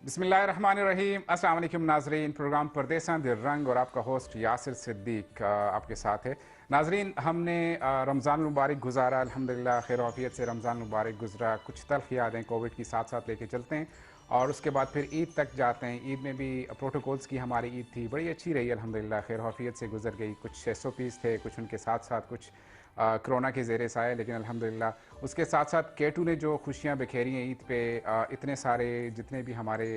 बिस्मिल्लाहिर्रहमानिर्रहीम। अस्सलाम वालेकुम नाजरीन। प्रोग्राम परदेसां दे रंग और आपका होस्ट यासिर सिद्दीक आपके साथ है। नाजरीन, हमने रमज़ान मुबारक गुजारा, अल्हम्दुलिल्लाह खैर आफियत से रमज़ान मुबारक गुजरा। कुछ तल्ख यादें कोविड की साथ साथ लेके चलते हैं और उसके बाद फिर ईद तक जाते हैं। ईद में भी प्रोटोकॉल्स की हमारी ईद थी, बड़ी अच्छी रही अल्हम्दुलिल्लाह, खैर आफियत से गुजर गई। कुछ SOPs थे, कुछ उनके साथ साथ कुछ कोरोना के ज़ेरे साए, लेकिन अल्हम्दुलिल्लाह उसके साथ साथ केटू ने जो खुशियाँ बिखेरी हैं ईद पे, इतने सारे जितने भी हमारे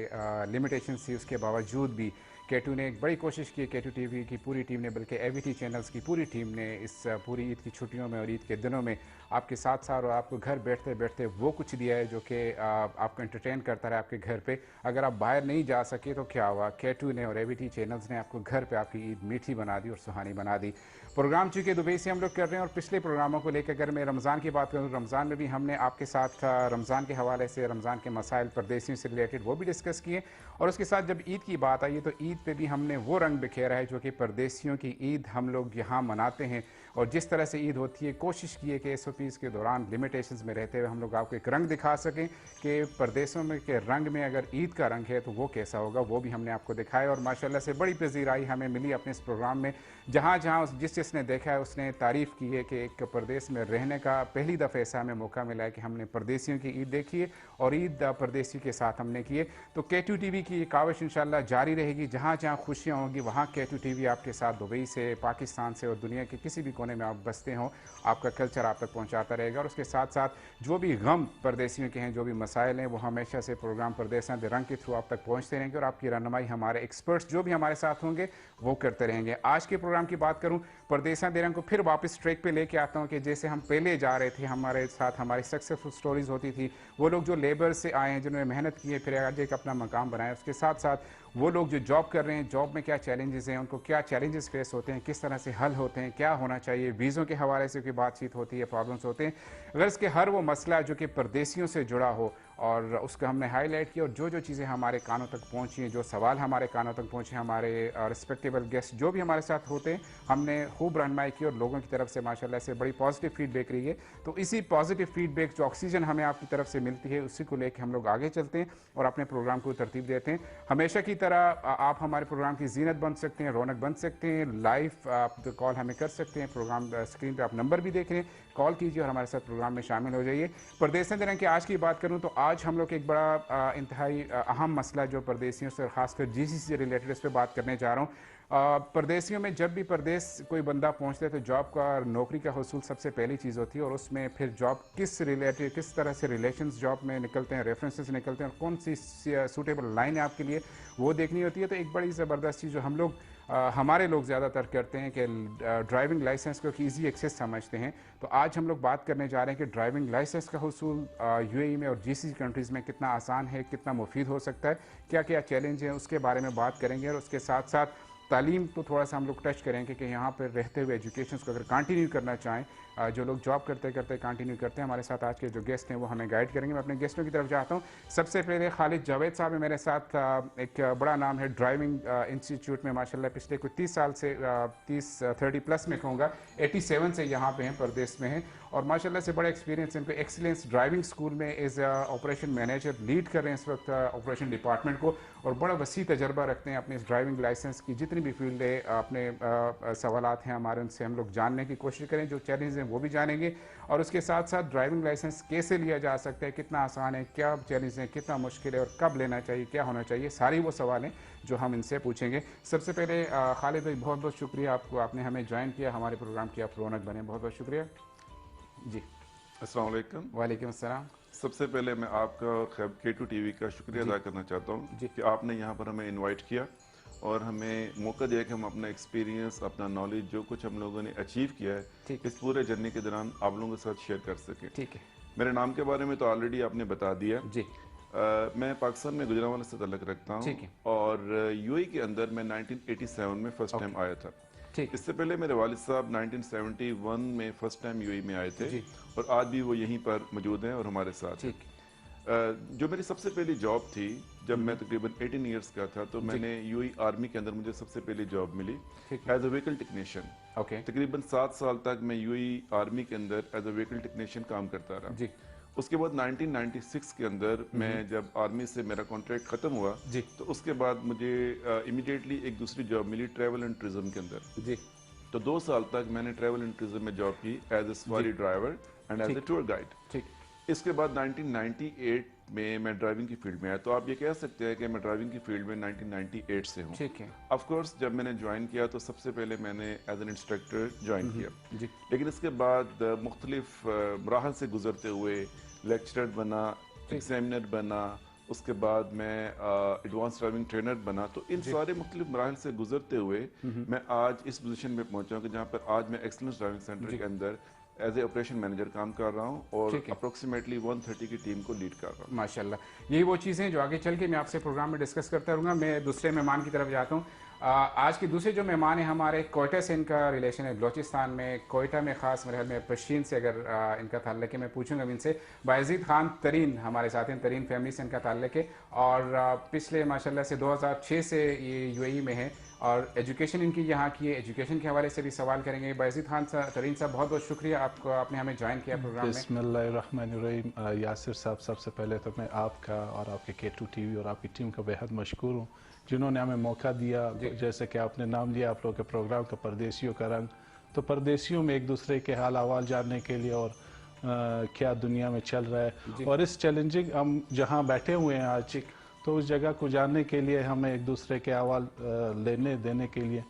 लिमिटेशंस थी उसके बावजूद भी केटू ने एक बड़ी कोशिश की। केटू टीवी की पूरी टीम ने, बल्कि AVT चैनल्स की पूरी टीम ने इस पूरी ईद की छुट्टियों में और ईद के दिनों में आपके साथ साथ और आपको घर बैठते बैठते वो कुछ दिया है जो कि आपको एंटरटेन करता रहे आपके घर पे। अगर आप बाहर नहीं जा सके तो क्या हुआ, केटू ने और AVT चैनल्स ने आपको घर पे आपकी ईद मीठी बना दी और सुहानी बना दी। प्रोग्राम चूँकि दुबई से हम लोग कर रहे हैं और पिछले प्रोग्रामों को लेकर अगर मैं रमज़ान की बात करूँ, रमज़ान में भी हमने आपके साथ रमज़ान के हवाले से रमज़ान के मसाइल परदेसियों से रिलेटेड वो भी डिस्कस किए। और उसके साथ जब ईद की बात आई तो ईद पे भी हमने वो रंग बिखेरा है जो कि परदेसियों की ईद हम लोग यहाँ मनाते हैं। और जिस तरह से ईद होती है, कोशिश की है कि SOPs के दौरान लिमिटेशंस में रहते हुए हम लोग आपको एक रंग दिखा सकें कि परदेशों में के रंग में अगर ईद का रंग है तो वो कैसा होगा, वो भी हमने आपको दिखाया। और माशाल्लाह से बड़ी पजीराई हमें मिली अपने इस प्रोग्राम में। जहाँ जहाँ जिसने देखा है उसने तारीफ़ की है कि एक परदेश में रहने का पहली दफ़ा ऐसा हमें मौका मिला है कि हमने परदेसियों की ईद देखी है और ईद परदेसी के साथ हमने की है। तो केटू टीवी की ये काविश इंशाल्लाह जारी रहेगी। जहाँ जहाँ खुशियाँ होंगी वहाँ केटू टीवी आपके साथ दुबई से, पाकिस्तान से और दुनिया के किसी भी कोने में आप बसते हो, आपका कल्चर आप तक पहुँचाता रहेगा। और उसके साथ साथ जो भी गम परदेसियों के हैं, जो भी मसाइल हैं, वो हमेशा से प्रोग्राम परदेसां दे रंग के थ्रू आप तक पहुँचते रहेंगे और आपकी रहनुमाई हमारे एक्सपर्ट्स जो भी हमारे साथ होंगे वो करते रहेंगे। आज के प्रोग्राम की बात करूं, परदेसां दे रंग को फिर वापस ट्रैक पे लेके आता हूं कि जैसे हम पहले जा रहे थे, हमारे साथ हमारी सक्सेसफुल स्टोरीज होती थी। वो लोग जो लेबर से आए हैं, जिन्होंने मेहनत की है, फिर आज एक अपना मकाम बनाया। उसके साथ साथ वो लोग जो जॉब कर रहे हैं, जॉब में क्या चैलेंजेस हैं, उनको क्या चैलेंजेस फेस होते हैं, किस तरह से हल होते हैं, क्या होना चाहिए, वीज़ों के हवाले से कोई बातचीत होती है, प्रॉब्लम्स होते हैं। अगर इसके हर वो मसला जो कि परदेसियों से जुड़ा हो और उसको हमने हाईलाइट किया और जो जो चीज़ें हमारे कानों तक पहुँची हैं, जो सवाल हमारे कानों तक पहुँचे, हमारे रिस्पेक्टेबल गेस्ट जो भी हमारे साथ होते हैं, हमने खूब रहनुमाई की और लोगों की तरफ से माशाल्लाह से बड़ी पॉजिटिव फीडबैक रही है। तो इसी पॉजिटिव फीडबैक जो ऑक्सीजन हमें आपकी तरफ से मिलती है, उसी को लेकर हम लोग आगे चलते हैं और अपने प्रोग्राम को तरतीब देते हैं। हमेशा की तरह आप हमारे प्रोग्राम की जीनत बन सकते हैं, रौनक बन सकते हैं। लाइव आप कॉल हमें कर सकते हैं। प्रोग्राम स्क्रीन पर आप नंबर भी देख रहे हैं, कॉल कीजिए और हमारे साथ प्रोग्राम में शामिल हो जाइए। परदेसियों दिनों की आज की बात करूं तो आज हम लोग एक बड़ा इंतहाई अहम मसला जो परदेसियों से, खासकर GCC से रिलेटेड, इस पर बात करने जा रहा हूं। परदेसियों में जब भी परदेश कोई बंदा पहुंचता है तो जॉब का, नौकरी का हुसूल सबसे पहली चीज़ होती है। और उसमें फिर जॉब किस रिलेटेड, किस तरह से रिलेशंस जॉब में निकलते हैं, रेफरेंसेस निकलते हैं और कौन सी सूटेबल लाइन है आपके लिए, वो देखनी होती है। तो एक बड़ी ज़बरदस्त चीज़ जो हम लोग हमारे लोग ज़्यादातर करते हैं कि ड्राइविंग लाइसेंस को ईजी एक्सेस समझते हैं। तो आज हम लोग बात करने जा रहे हैं कि ड्राइविंग लाइसेंस का हुसूल UAE में और GCC कंट्रीज़ में कितना आसान है, कितना मुफीद हो सकता है, क्या क्या चैलेंज हैं, उसके बारे में बात करेंगे। और उसके साथ साथ तालीम को थोड़ा सा हम लोग टच करेंगे कि यहाँ पर रहते हुए एजुकेशन को अगर कंटिन्यू करना चाहें, जो लोग जॉब करते करते कंटिन्यू करते हैं। हमारे साथ आज के जो गेस्ट हैं वो हमें गाइड करेंगे। मैं अपने गेस्टों की तरफ जाता हूँ। सबसे पहले खालिद जावेद साहब है मेरे साथ। एक बड़ा नाम है ड्राइविंग इंस्टीट्यूट में, माशाल्लाह पिछले कुछ 30 साल से, 30 प्लस में कहूँगा, 87 से यहाँ पे हैं, परदेश में हैं और माशाल्लाह से बड़ा एक्सपीरियंस इनको। एक्सीलेंस ड्राइविंग स्कूल में एज ऑपरेशन मैनेजर लीड कर रहे हैं इस वक्त ऑपरेशन डिपार्टमेंट को और बड़ा वसी तजर्बा रखते हैं अपने इस ड्राइविंग लाइसेंस की। जितनी भी फील्ड है, अपने सवालात हैं हमारे, उनसे हम लोग जानने की कोशिश करें, जो चैलेंज हैं वो भी जानेंगे। और उसके साथ साथ ड्राइविंग लाइसेंस कैसे लिया जा सकता है, कितना आसान है, क्या चैलेंज है, कितना मुश्किल है और कब लेना चाहिए, क्या होना चाहिए, सारी वो सवाल हैं जो हम इनसे पूछेंगे। सबसे पहले खालिद भाई, बहुत बहुत शुक्रिया आपको, आपने हमें ज्वाइन किया, हमारे प्रोग्राम की आप रौनक बने, बहुत बहुत शुक्रिया जी। अस्सलाम वालेकुम। वालेकुम अस्सलाम। सबसे पहले मैं आपका और केटू टीवी का शुक्रिया जी अदा करना चाहता हूँ जी कि आपने यहाँ पर हमें इनवाइट किया और हमें मौका दिया कि हम अपना एक्सपीरियंस, अपना नॉलेज, जो कुछ हम लोगों ने अचीव किया है ठीक इस पूरे जर्नी के दौरान आप लोगों के साथ शेयर कर सकें। ठीक है मेरे नाम के बारे में तो ऑलरेडी आपने बता दिया। जी मैं पाकिस्तान में गुजरांवाला से तल्लक रखता हूँ ठीक है और UAE के अंदर मैं 1987 में फ़र्स्ट टाइम ओके आया था। ठीक इससे पहले मेरे वालिद साहब 1971 में फ़र्स्ट टाइम UAE में आए थे जी और आज भी वो यहीं पर मौजूद हैं और हमारे साथ हैं। ठीक जो मेरी सबसे पहली जॉब थी जब मैं तकरीबन 18 इयर्स का था, तो जी मैंने UAE आर्मी के अंदर मुझे सबसे पहली जॉब मिली ठीक है as a vehicle technician. Okay तकरीबन 7 साल तक मैं UAE आर्मी के अंदर एज अ व्हीकल टेक्नीशियन काम करता रहा। जी उसके बाद 1996 के अंदर मैं जब आर्मी से मेरा कॉन्ट्रैक्ट ख़त्म हुआ जी तो उसके बाद मुझे इमीडिएटली एक दूसरी जॉब मिली ट्रैवल एंड टूरिज्म के अंदर। जी तो 2 साल तक मैंने ट्रैवल एंड टूरिज्म में जॉब की एज ए सवारी ड्राइवर एंड एज ए ठीक टूर गाइड। ठीक इसके बाद 1998 में मैं ड्राइविंग की फील्ड में आया। तो आप ये कह सकते हैं कि मैं ड्राइविंग की फील्ड में 1998 से हूँ। ठीक है। ऑफ कोर्स जब मैंने ज्वाइन किया तो सबसे पहले मैंने एज एन इंस्ट्रक्टर ज्वाइन किया, जी लेकिन इसके बाद मुख्तलिफ मराहल से गुजरते हुए लेक्चरर बना, एग्जामिनर बना, उसके बाद मैं एडवांस ड्राइविंग ट्रेनर बना। तो इन सारे मुख्तलिफ मराहल से गुजरते हुए मैं आज इस पोजीशन में पहुंचा हूँ कि जहाँ पर आज मैं एक्सलेंस ड्राइविंग सेंटर के अंदर एज ए ऑपरेशन मैनेजर काम कर रहा हूँ और अप्रोक्सीमेटली 130 की टीम को लीड कर रहा हूँ। माशाल्लाह, यही वो चीज़ें हैं जो आगे चल के मैं आपसे प्रोग्राम में डिस्कस करता रहूँगा। मैं दूसरे मेहमान की तरफ जाता हूँ। आज के दूसरे जो मेहमान हैं हमारे कोयटा से इनका रिलेशन है, बलोचिस्तान में कोयटा में ख़ास मेरे ख्याल में पश्चिम से अगर इनका ताल्लुक है। मैं पूछूंगा इनसे। बायजीद खान तरीन हमारे साथ हैं, तरीन फैमिली से इनका ताल्लुक है और पिछले माशाल्लाह से 2006 से ये यूएई में है और एजुकेशन इनकी यहाँ की है। एजुकेशन के हवाले से भी सवाल करेंगे। बायजीद खान तरीन साहब, बहुत बहुत शुक्रिया आपको, आपने हमें ज्वाइन किया प्रोग्राम में। बिस्मिल्लाहिर्रहमानिर्रहीम। यासिर साहब, सबसे पहले तो मैं आपका और आपके K2 TV और आपकी टीम का बेहद मशकूर हूँ जिन्होंने हमें मौका दिया। जैसे कि आपने नाम लिया आप लोग के प्रोग्राम का, परदेसियों का रंग, तो परदेसियों में एक दूसरे के हाल अहवाल जानने के लिए और क्या दुनिया में चल रहा है और इस चैलेंजिंग हम जहाँ बैठे हुए हैं आज, तो उस जगह को जानने के लिए हमें एक दूसरे के अहवाल लेने देने के लिए।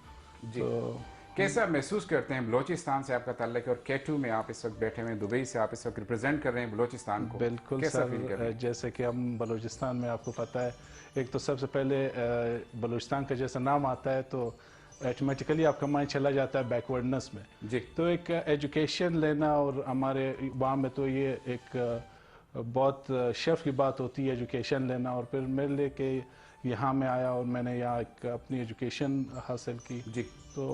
तो कैसा महसूस करते हैं? बलोचिस्तान से आपका ताल्लुक है और K2 में आप इस वक्त बैठे हुए हैं, दुबई से आप इस वक्त रिप्रेजेंट कर रहे हैं बलोचिस्तान को। बिल्कुल सर, जैसे कि हम बलूचिस्तान में, आपको पता है, एक तो सबसे पहले बलूचिस्तान का जैसा नाम आता है तो ऑटोमेटिकली आपका माइंड चला जाता है बैकवर्डनेस में। जी। तो एक एजुकेशन लेना और हमारे वहाँ में तो ये एक बहुत शर्फ की बात होती है एजुकेशन लेना, और फिर मेरे लिए कि यहाँ मैं आया और मैंने यहाँ एक अपनी एजुकेशन हासिल की। जी। तो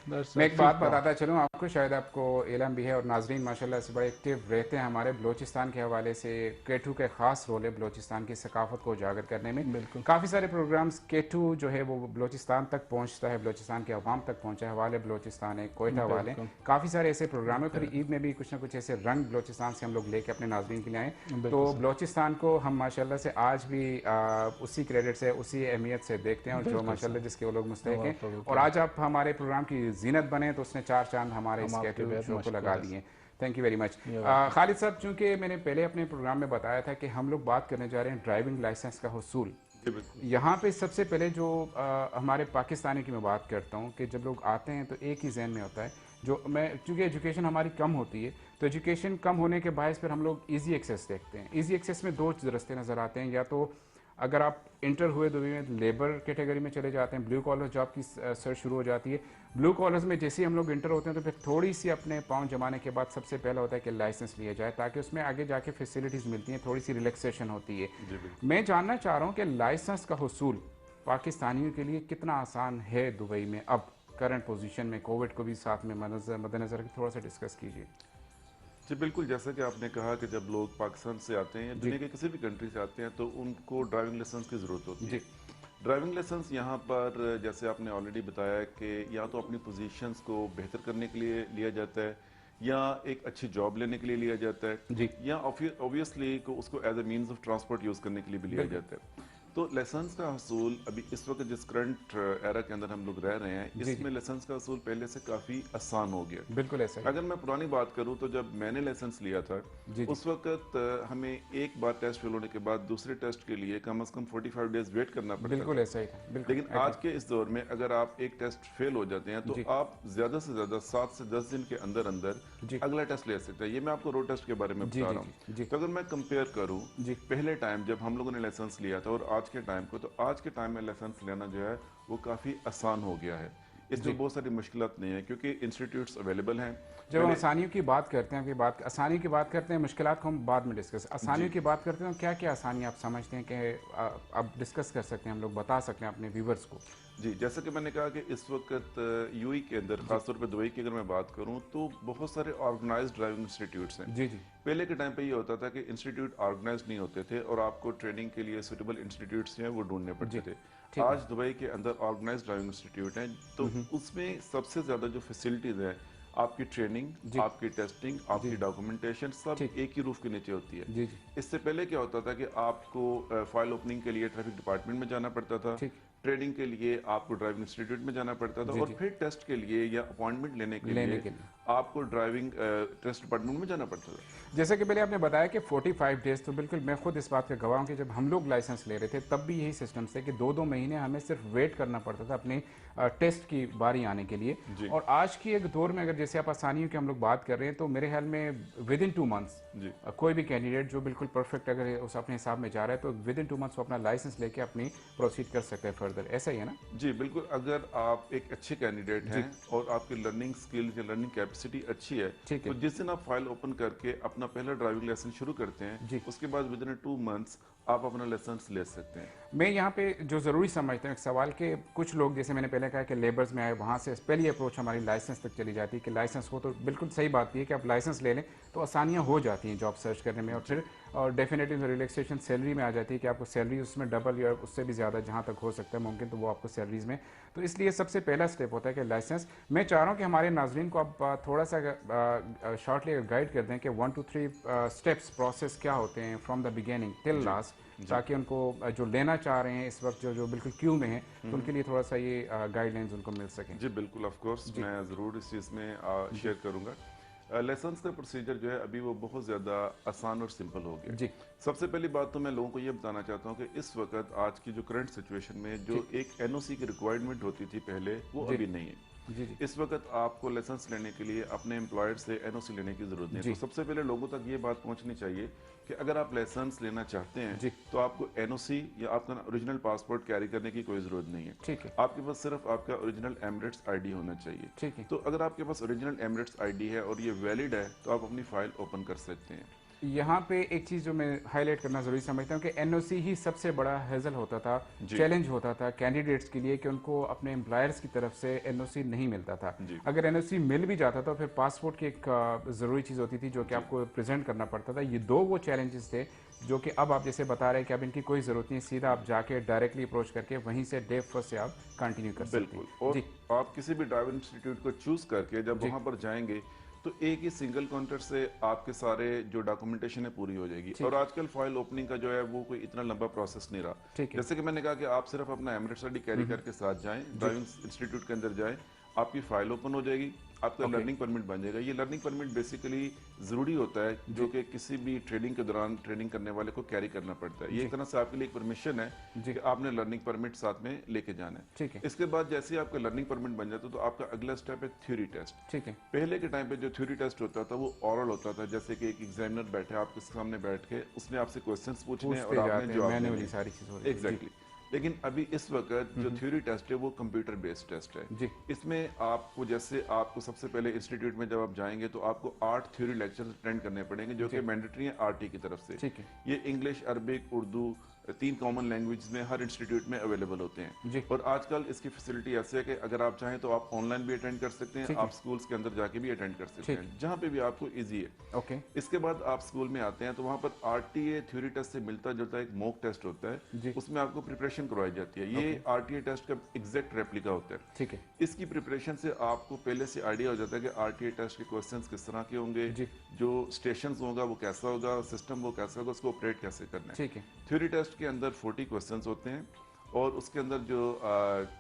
मैं एक बात बताता चलूँ आपको, शायद आपको इल्म भी है और नाजरीन माशाल्लाह से बड़े एक्टिव रहते हैं हमारे बलोचिस्तान के हवाले से। K2 का खास रोल है बलोचिस्तान की सकाफत को उजागर करने में। बिल्कुल। काफ़ी सारे प्रोग्राम्स K2 जो है वो बलोचिस्तान तक पहुँचता है, बलोचिस्तान के अवाम तक पहुँचा है। हवाले बलोचिस्तान है, कोयटा वाले, काफ़ी सारे ऐसे प्रोग्राम है। फिर ईद में भी कुछ ना कुछ ऐसे रंग बलोचिस्तान से हम लोग लेके अपने नाजरीन के लिए आए। तो बलोचिस्तान को हम माशाल्लाह से आज भी उसी क्रेडिट से, उसी अहमियत से देखते हैं और जो माशाल्लाह जिसके वो लोग मुस्तहिक हैं। और आज आप हमारे प्रोग्राम की जीनत बने तो उसने 4 चांद हमारे इस K2 शो को लगा दिए। Thank you very much. Khalid साहब, चूंकि मैंने पहले अपने प्रोग्राम में बताया था कि हम लोग बात करने जा रहे हैं ड्राइविंग लाइसेंस का हुसूल। यहाँ पे सबसे पहले जो हमारे पाकिस्तानी की मैं बात करता हूँ कि जब लोग आते हैं तो एक ही जहन में होता है, जो मैं चूँकि एजुकेशन हमारी कम होती है तो एजुकेशन कम होने के बायस फिर हम लोग ईजी एक्सेस देखते हैं। ईजी एक्सेस में 2 रास्ते नज़र आते हैं, या तो अगर आप इंटर हुए दुबई में लेबर कैटेगरी में चले जाते हैं, ब्लू कॉलर जॉब की सर्च शुरू हो जाती है। ब्लू कॉलर्स में जैसे ही हम लोग इंटर होते हैं तो फिर थोड़ी सी अपने पाँव जमाने के बाद सबसे पहला होता है कि लाइसेंस लिया जाए ताकि उसमें आगे जाके फैसिलिटीज़ मिलती हैं, थोड़ी सी रिलैक्सेशन होती है। मैं जानना चाह रहा हूँ कि लाइसेंस का हुसूल पाकिस्तानियों के लिए कितना आसान है दुबई में अब करंट पोजीशन में, कोविड को भी साथ में मद्देनजर थोड़ा सा डिस्कस कीजिए। जी बिल्कुल, जैसा कि आपने कहा कि जब लोग पाकिस्तान से आते हैं या दुनिया के किसी भी कंट्री से आते हैं तो उनको ड्राइविंग लाइसेंस की ज़रूरत होती है। ड्राइविंग लाइसेंस यहाँ पर, जैसे आपने ऑलरेडी बताया कि या तो अपनी पोजीशंस को बेहतर करने के लिए लिया जाता है या एक अच्छी जॉब लेने के लिए लिया जाता है या ऑब्वियसली को उसको as a means of transport use करने के लिए भी लिया जाता है। तो लाइसेंस का हसूल अभी इस वक्त जिस करंट एरा के अंदर हम लोग रह रहे हैं, इसमें लाइसेंस का हसूल पहले से काफ़ी आसान हो गया। बिल्कुल ऐसा ही। अगर मैं पुरानी बात करूं तो जब मैंने लाइसेंस लिया था उस वक्त हमें एक बार टेस्ट फेल होने के बाद दूसरे टेस्ट के लिए कम से कम 45 डेज वेट करना पड़ता बिल्कुल ऐसा ही था। लेकिन आज के इस दौर में अगर आप एक टेस्ट फेल हो जाते हैं तो आप ज्यादा से ज्यादा 7 से 10 दिन के अंदर अंदर अगला टेस्ट ले सकते हैं। ये मैं आपको रोड टेस्ट के बारे में बता रहा हूँ। तो अगर मैं कंपेयर करूँ पहले टाइम जब हम लोगों ने लाइसेंस लिया था और आज के टाइम को, तो आज के टाइम में लाइसेंस लेना जो है वो काफ़ी आसान हो गया है। इसमें बहुत सारी मुश्किलात नहीं है क्योंकि इंस्टीट्यूट्स अवेलेबल हैं। जब हम आसानियों की बात करते हैं, आसानी की बात करते हैं, मुश्किलात को हम बाद में डिस्कस, आसानियों की बात करते हैं, क्या क्या आसानी आप समझते हैं कि अब डिस्कस कर सकते हैं, हम लोग बता सकते हैं अपने व्यूवर्स को? जी, जैसा कि मैंने कहा कि इस वक्त यूएई के अंदर, खासतौर पर दुबई की अगर मैं बात करूं तो बहुत सारे ऑर्गेनाइज्ड ड्राइविंग इंस्टीट्यूट्स हैं। जी। पहले के टाइम पे ये होता था कि इंस्टीट्यूट ऑर्गेनाइज्ड नहीं होते थे और आपको ट्रेनिंग के लिए सुटेबल इंस्टीट्यूट्स हैं वो ढूंढने पड़ते थे। आज दुबई के अंदर ऑर्गेनाइज्ड ड्राइविंग इंस्टीट्यूट हैं, तो उसमें सबसे ज़्यादा जो फैसिलिटीज़ हैं आपकी ट्रेनिंग, आपकी टेस्टिंग, आपकी डॉक्यूमेंटेशन सब एक ही रूफ के नीचे होती है। जी जी इससे पहले क्या होता था कि आपको फाइल ओपनिंग के लिए ट्रैफिक डिपार्टमेंट में जाना पड़ता था, ठीक ट्रेनिंग के लिए आपको ड्राइविंग इंस्टीट्यूट में जाना पड़ता था, जी और जी फिर टेस्ट के लिए या अपॉइंटमेंट लेने के लेने लिए के लिए आपको ड्राइविंग टेस्ट डिपार्टमेंट में जाना पड़ता था। जैसे कि पहले आपने बताया कि 45 डेज, तो बिल्कुल मैं खुद इस बात का गवाह हूं कि जब हम लोग लाइसेंस ले रहे थे तब भी यही सिस्टम से कि 2-2 महीने हमें सिर्फ वेट करना पड़ता था अपने टेस्ट की बारी आने के लिए। जी और आज की एक दौर में अगर जैसे आप आसानियों की हम लोग बात कर रहे हैं तो मेरे ख्याल में विद इन 2 मंथ्स जी कोई भी कैंडिडेट जो बिल्कुल परफेक्ट अगर उस अपने हिसाब में जा रहा है तो विद इन 2 मंथ्स वो अपना लाइसेंस लेके अपनी प्रोसीड कर सकता है फर्दर, ऐसा ही है ना? जी बिल्कुल। अगर आप एक अच्छे कैंडिडेट जी हैं और आपकी लर्निंग स्किल्स या लर्निंग कैपेसिटी अच्छी है, ठीक तो है जिस दिन आप फाइल ओपन करके अपना पहला ड्राइविंग लेसन शुरू करते हैं, जी। उसके बाद विद इन 2 मंथ्स आप अपना लाइसेंस ले सकते हैं। मैं यहाँ पे जो ज़रूरी समझता हूँ एक सवाल के कुछ लोग जैसे मैंने पहले कहा कि लेबर्स में आए वहाँ से पहली अप्रोच हमारी लाइसेंस तक चली जाती है कि लाइसेंस हो, तो बिल्कुल सही बात भी है कि आप लाइसेंस ले लें तो आसानियाँ हो जाती हैं जॉब सर्च करने में। और फिर और डेफिनेटली रिलैक्सेशन सैलरी में आ जाती है कि आपको सैलरी उसमें डबल या उससे भी ज़्यादा जहाँ तक हो सकता है मुमकिन तो वो आपको सैलरीज में, तो इसलिए सबसे पहला स्टेप होता है कि लाइसेंस। मैं चाह रहा हूँ कि हमारे नाजरीन को आप थोड़ा सा शॉर्टली गाइड कर दें कि 1 to 3 स्टेप्स प्रोसेस क्या होते हैं from the beginning till last, ताकि उनको जो लेना चाह रहे हैं इस वक्त जो जो बिल्कुल क्यू में हैं तो उनके लिए थोड़ा सा ये गाइडलाइंस उनको मिल सकें। जी बिल्कुल, ऑफ कोर्स मैं ज़रूर इस चीज़ में शेयर करूंगा। लाइसेंस का प्रोसीजर जो है अभी वो बहुत ज़्यादा आसान और सिंपल हो गया। जी सबसे पहली बात तो मैं लोगों को ये बताना चाहता हूँ कि इस वक्त आज की जो करंट सिचुएशन में जो एक एनओसी की रिक्वायरमेंट होती थी पहले, वो जी अभी नहीं है। जी जी इस वक्त आपको लाइसेंस लेने के लिए अपने एम्प्लॉयर से एनओसी लेने की जरूरत नहीं है। जी तो सबसे पहले लोगों तक ये बात पहुंचनी चाहिए कि अगर आप लाइसेंस लेना चाहते हैं जी तो आपको एनओसी या आपका ओरिजिनल पासपोर्ट कैरी करने की कोई जरूरत नहीं है। ठीक है आपके पास सिर्फ आपका ओरिजिनल एमिरेट्स आईडी होना चाहिए। ठीक है। तो अगर आपके पास ओरिजिनल एमिरेट्स आईडी है और ये वैलिड है तो आप अपनी फाइल ओपन कर सकते हैं। यहाँ पे एक चीज़ जो मैं हाईलाइट करना ज़रूरी समझता हूँ कि एनओसी ही सबसे बड़ा हेजल होता था, जी चैलेंज होता था कैंडिडेट्स के लिए कि उनको अपने एम्प्लॉयर्स की तरफ से एनओसी नहीं मिलता था। जी अगर एनओसी मिल भी जाता था फिर पासपोर्ट की एक ज़रूरी चीज़ होती थी जो कि जी आपको प्रेजेंट करना पड़ता था। ये दो वो चैलेंजेस थे जो कि अब आप जैसे बता रहे हैं कि अब इनकी कोई ज़रूरत नहीं, सीधा आप जाके डायरेक्टली अप्रोच करके वहीं से डे फर्स्ट से आप कंटिन्यू कर सकते बिल्कुल। हैं। और जी आप किसी भी ड्राइविंग इंस्टीट्यूट को चूज करके जब जी वहां पर जाएंगे तो एक ही सिंगल काउंटर से आपके सारे जो डॉक्यूमेंटेशन है पूरी हो जाएगी। ठीक और आजकल फाइल ओपनिंग का जो है वो कोई इतना लंबा प्रोसेस नहीं रहा। ठीक है जैसे कि मैंने कहा कि आप सिर्फ अपना एमिरेट्स आईडी कैरी करके साथ जाएं, ड्राइविंग इंस्टीट्यूट के अंदर जाएं, आपकी फाइल ओपन हो जाएगी, आपका ओके लर्निंग परमिट बन जाएगा। ये लर्निंग परमिट बेसिकली जरूरी होता है जो कि किसी भी ट्रेनिंग के दौरान ट्रेनिंग करने वाले को कैरी करना पड़ता है। ये एक तरह से आपके लिए एक परमिशन है जी कि आपने लर्निंग परमिट साथ में लेके जाना है। ठीक है इसके बाद जैसे ही आपका लर्निंग परमिट बन जाता है तो आपका अगला स्टेप है थ्योरी टेस्ट। ठीक है पहले के टाइम पे जो थ्योरी टेस्ट होता था वो ओरल होता था, जैसे कि एक एग्जामिनर बैठे आपके सामने बैठ के उसने आपसे क्वेश्चंस पूछने और पूछते आपने जाते हैं जवाब मैनुअली देने। सारी चीज़ हो रही है। एग्जैक्टली। लेकिन अभी इस वक्त जो थ्योरी टेस्ट है वो कंप्यूटर बेस्ड टेस्ट है। जी इसमें आपको जैसे आपको सबसे पहले इंस्टीट्यूट में जब आप जाएंगे तो आपको 8 थ्योरी लेक्चर्स अटेंड करने पड़ेंगे जो कि मैंडेटरी है आरटी की तरफ से। ठीक है ये English, Arabic, Urdu 3 common language में हर इंस्टीट्यूट में अवेलेबल होते हैं। जी और आजकल इसकी फैसिलिटी ऐसे है कि अगर आप चाहें तो आप ऑनलाइन भी अटेंड कर सकते हैं, ठीक है आप स्कूल्स के अंदर जाके भी अटेंड कर सकते ठीक हैं, जहाँ पे भी आपको इजी है। ओके इसके बाद आप स्कूल में आते हैं तो वहाँ पर आरटीए थ्योरी टेस्ट से मिलता जुलता एक मॉक टेस्ट होता है, जी उसमें आपको प्रिपरेशन करवाई जाती है। ये आरटीए टेस्ट का एग्जैक्ट रेप्लिका होता है। ठीक है इसकी प्रिपरेशन से आपको पहले से आइडिया हो जाता है कि आरटीए टेस्ट के क्वेश्चंस किस तरह के होंगे, जी जो स्टेशन होगा वो कैसा होगा, सिस्टम वो कैसा होगा, उसको ऑपरेट कैसे करना है। ठीक है थ्योरी टेस्ट के अंदर 40 क्वेश्चंस होते हैं और उसके अंदर जो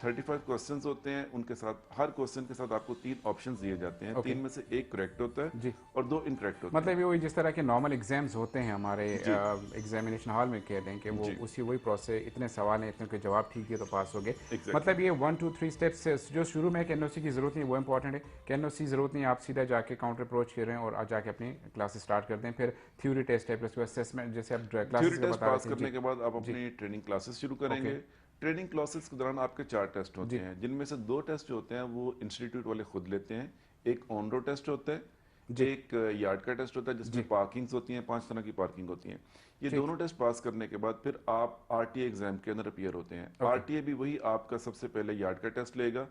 35 क्वेश्चंस होते हैं उनके साथ हर क्वेश्चन के साथ आपको 3 ऑप्शंस दिए जाते हैं। 3 में से एक करेक्ट होता है जी और 2 इनकरेक्ट होते मतलब ये वही जिस तरह के नॉर्मल एग्जाम्स होते हैं हमारे जी। एग्जामिनेशन हॉल में कह दें कि वो जी। उसी वही प्रोसेस, इतने सवाल हैं, इतने के जवाब ठीक है तो पास हो गए। Exactly. मतलब ये 1 2 3 स्टेप्स जो शुरू में एनओसी की जरूरत नहीं, वो इंपॉर्टेंट है कि एनओसी जरूरत नहीं, आप सीधा जाके काउंटर अप्रोच करें और जाके अपनी क्लासेस स्टार्ट कर दें। फिर थ्योरी टेस्ट है, प्लस असेसमेंट जैसे आप हैं। क्लासेस थ्योरी टेस्ट बता पास रहे करने थे। के बाद आप अपनी ट्रेनिंग क्लासेस शुरू करेंगे। ओके। ट्रेनिंग क्लासेस के दौरान आपके 4 टेस्ट होते जी। हैं, जिनमें से 2 टेस्ट जो होते हैं वो इंस्टीट्यूट वाले खुद लेते हैं। एक ऑन रोड टेस्ट होता है, जी एक यार्ड का टेस्ट होता है जी जिसमें पार्किंग्स होती हैं, 5 तरह की पार्किंग होती हैं। ये दोनों टेस्ट पास करने के बाद फिर आप आरटीए एग्जाम के अंदर अपीयर होते हैं। आरटीए भी वही आपका सबसे पहले यार्ड का टेस्ट लेगा,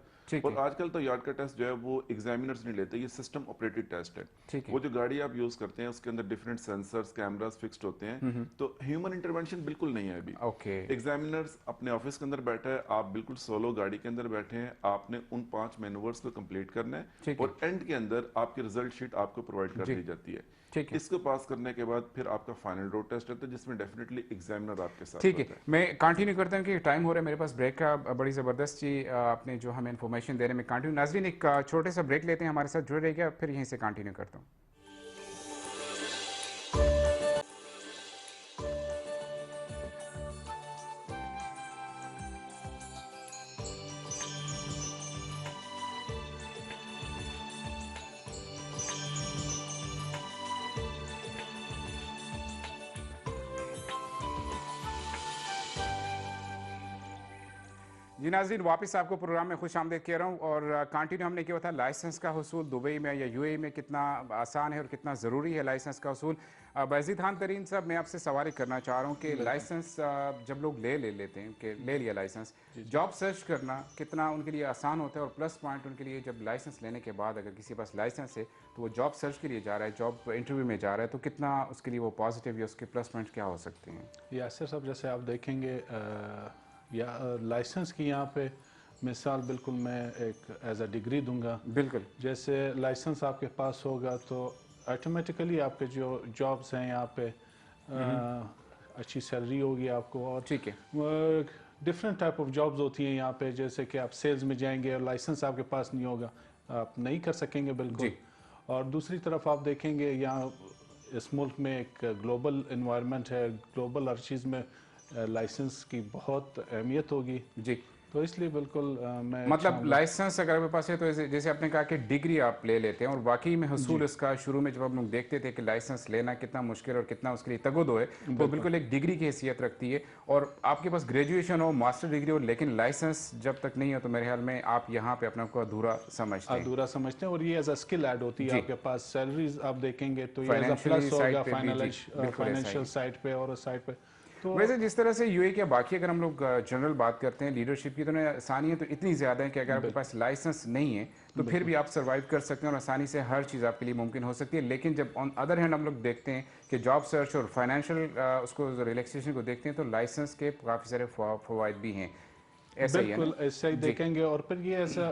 और आजकल तो यार्ड का टेस्ट जो है वो एग्जामिनर्स नहीं लेते, ये सिस्टम ऑपरेटेड टेस्ट है। वो जो गाड़ी आप यूज करते हैं उसके अंदर डिफरेंट सेंसर्स कैमरास फिक्स्ड होते हैं, तो ह्यूमन इंटरवेंशन बिल्कुल नहीं है अभी। एग्जामिनर्स अपने ऑफिस के अंदर बैठा है, आप बिल्कुल सोलो गाड़ी के अंदर बैठे हैं, आपने उन 5 मैनूवर्स को कंप्लीट करना है और एंड के अंदर आपकी रिजल्ट शीट आपको प्रोवाइड कर दी जाती है। इसको पास करने के बाद फिर आपका फाइनल रोड टेस्ट होता है जिसमें डेफिनेटली एग्जामिनर आपके साथ ठीक है। मैं कंटिन्यू करता हूँ कि टाइम हो रहा है मेरे पास ब्रेक का, बड़ी ज़बरदस्त जी आपने जो हमें इन्फॉर्मेशन दे रहे हैं। मैं कंटिन्यू नाज़रीन एक छोटे सा ब्रेक लेते हैं, हमारे साथ जुड़े रहिएगा, फिर यहीं से कंटिन्यू करता हूँ। जी नाज़रीन, वापस आपको प्रोग्राम में खुश आमदीद कह रहा हूँ। और कंटिन्यू हमने किया था लाइसेंस का हुसूल दुबई में या यूएई में कितना आसान है और कितना ज़रूरी है लाइसेंस का हुसूल। बाज़ीद खान तरीन साहब, मैं आपसे सवाल करना चाह रहा हूँ कि लाइसेंस जब लोग ले लेते हैं कि ले लिया लाइसेंस, जॉब सर्च करना कितना उनके लिए आसान होता है, और प्लस पॉइंट उनके लिए जब लाइसेंस लेने के बाद अगर किसी के पास लाइसेंस है तो वो जॉब सर्च के लिए जा रहा है, जॉब इंटरव्यू में जा रहा है, तो कितना उसके लिए वो पॉजिटिव या उसके प्लस पॉइंट क्या हो सकते हैं? यासिर साहब, जैसे आप देखेंगे या लाइसेंस की यहाँ पे मिसाल बिल्कुल मैं एक एज अ डिग्री दूंगा। बिल्कुल, जैसे लाइसेंस आपके पास होगा तो ऑटोमेटिकली आपके जो जॉब्स हैं यहाँ पे अच्छी सैलरी होगी आपको, और ठीक है, डिफरेंट टाइप ऑफ जॉब्स होती हैं यहाँ पे। जैसे कि आप सेल्स में जाएंगे और लाइसेंस आपके पास नहीं होगा, आप नहीं कर सकेंगे बिल्कुल। और दूसरी तरफ आप देखेंगे यहाँ इस मुल्क में एक ग्लोबल इन्वायरमेंट है, ग्लोबल हर चीज़ में लाइसेंस की बहुत अहमियत होगी जी। तो इसलिए बिल्कुल मैं मतलब लाइसेंस अगर आपके पास है तो जैसे आपने कहा कि डिग्री आप ले लेते हैं, और वाकई में हसूल इसका शुरू में जब हम लोग देखते थे कि लाइसेंस लेना कितना मुश्किल और कितना उसके लिए तगदो है, तो बिल्कुल एक डिग्री की हैसियत रखती है। और आपके पास ग्रेजुएशन हो, मास्टर डिग्री हो, लेकिन लाइसेंस जब तक नहीं हो तो मेरे ख्याल में आप यहाँ पे अपने को अधूरा समझते हैं। और ये एज अ स्किल ऐड होती है आपके पास। सैलरीज आप देखेंगे तो ये एज अ प्लस होगा फाइनेंशियल साइड पे और साइड पे। तो वैसे जिस तरह से यूए के बाकी अगर हम लोग जनरल बात करते हैं लीडरशिप की, तो आसानियाँ तो इतनी ज़्यादा है कि अगर आपके पास लाइसेंस नहीं है तो फिर भी आप सर्वाइव कर सकते हैं और आसानी से हर चीज़ आपके लिए मुमकिन हो सकती है। लेकिन जब ऑन अदर हैंड हम लोग देखते हैं कि जॉब सर्च और फाइनेंशियल उसको रिलैक्सेशन को देखते हैं तो लाइसेंस के काफ़ी सारे फ़वाइद भी हैं। ऐसा ही है, बिल्कुल ऐसा ही देखेंगे। और फिर ये ऐसा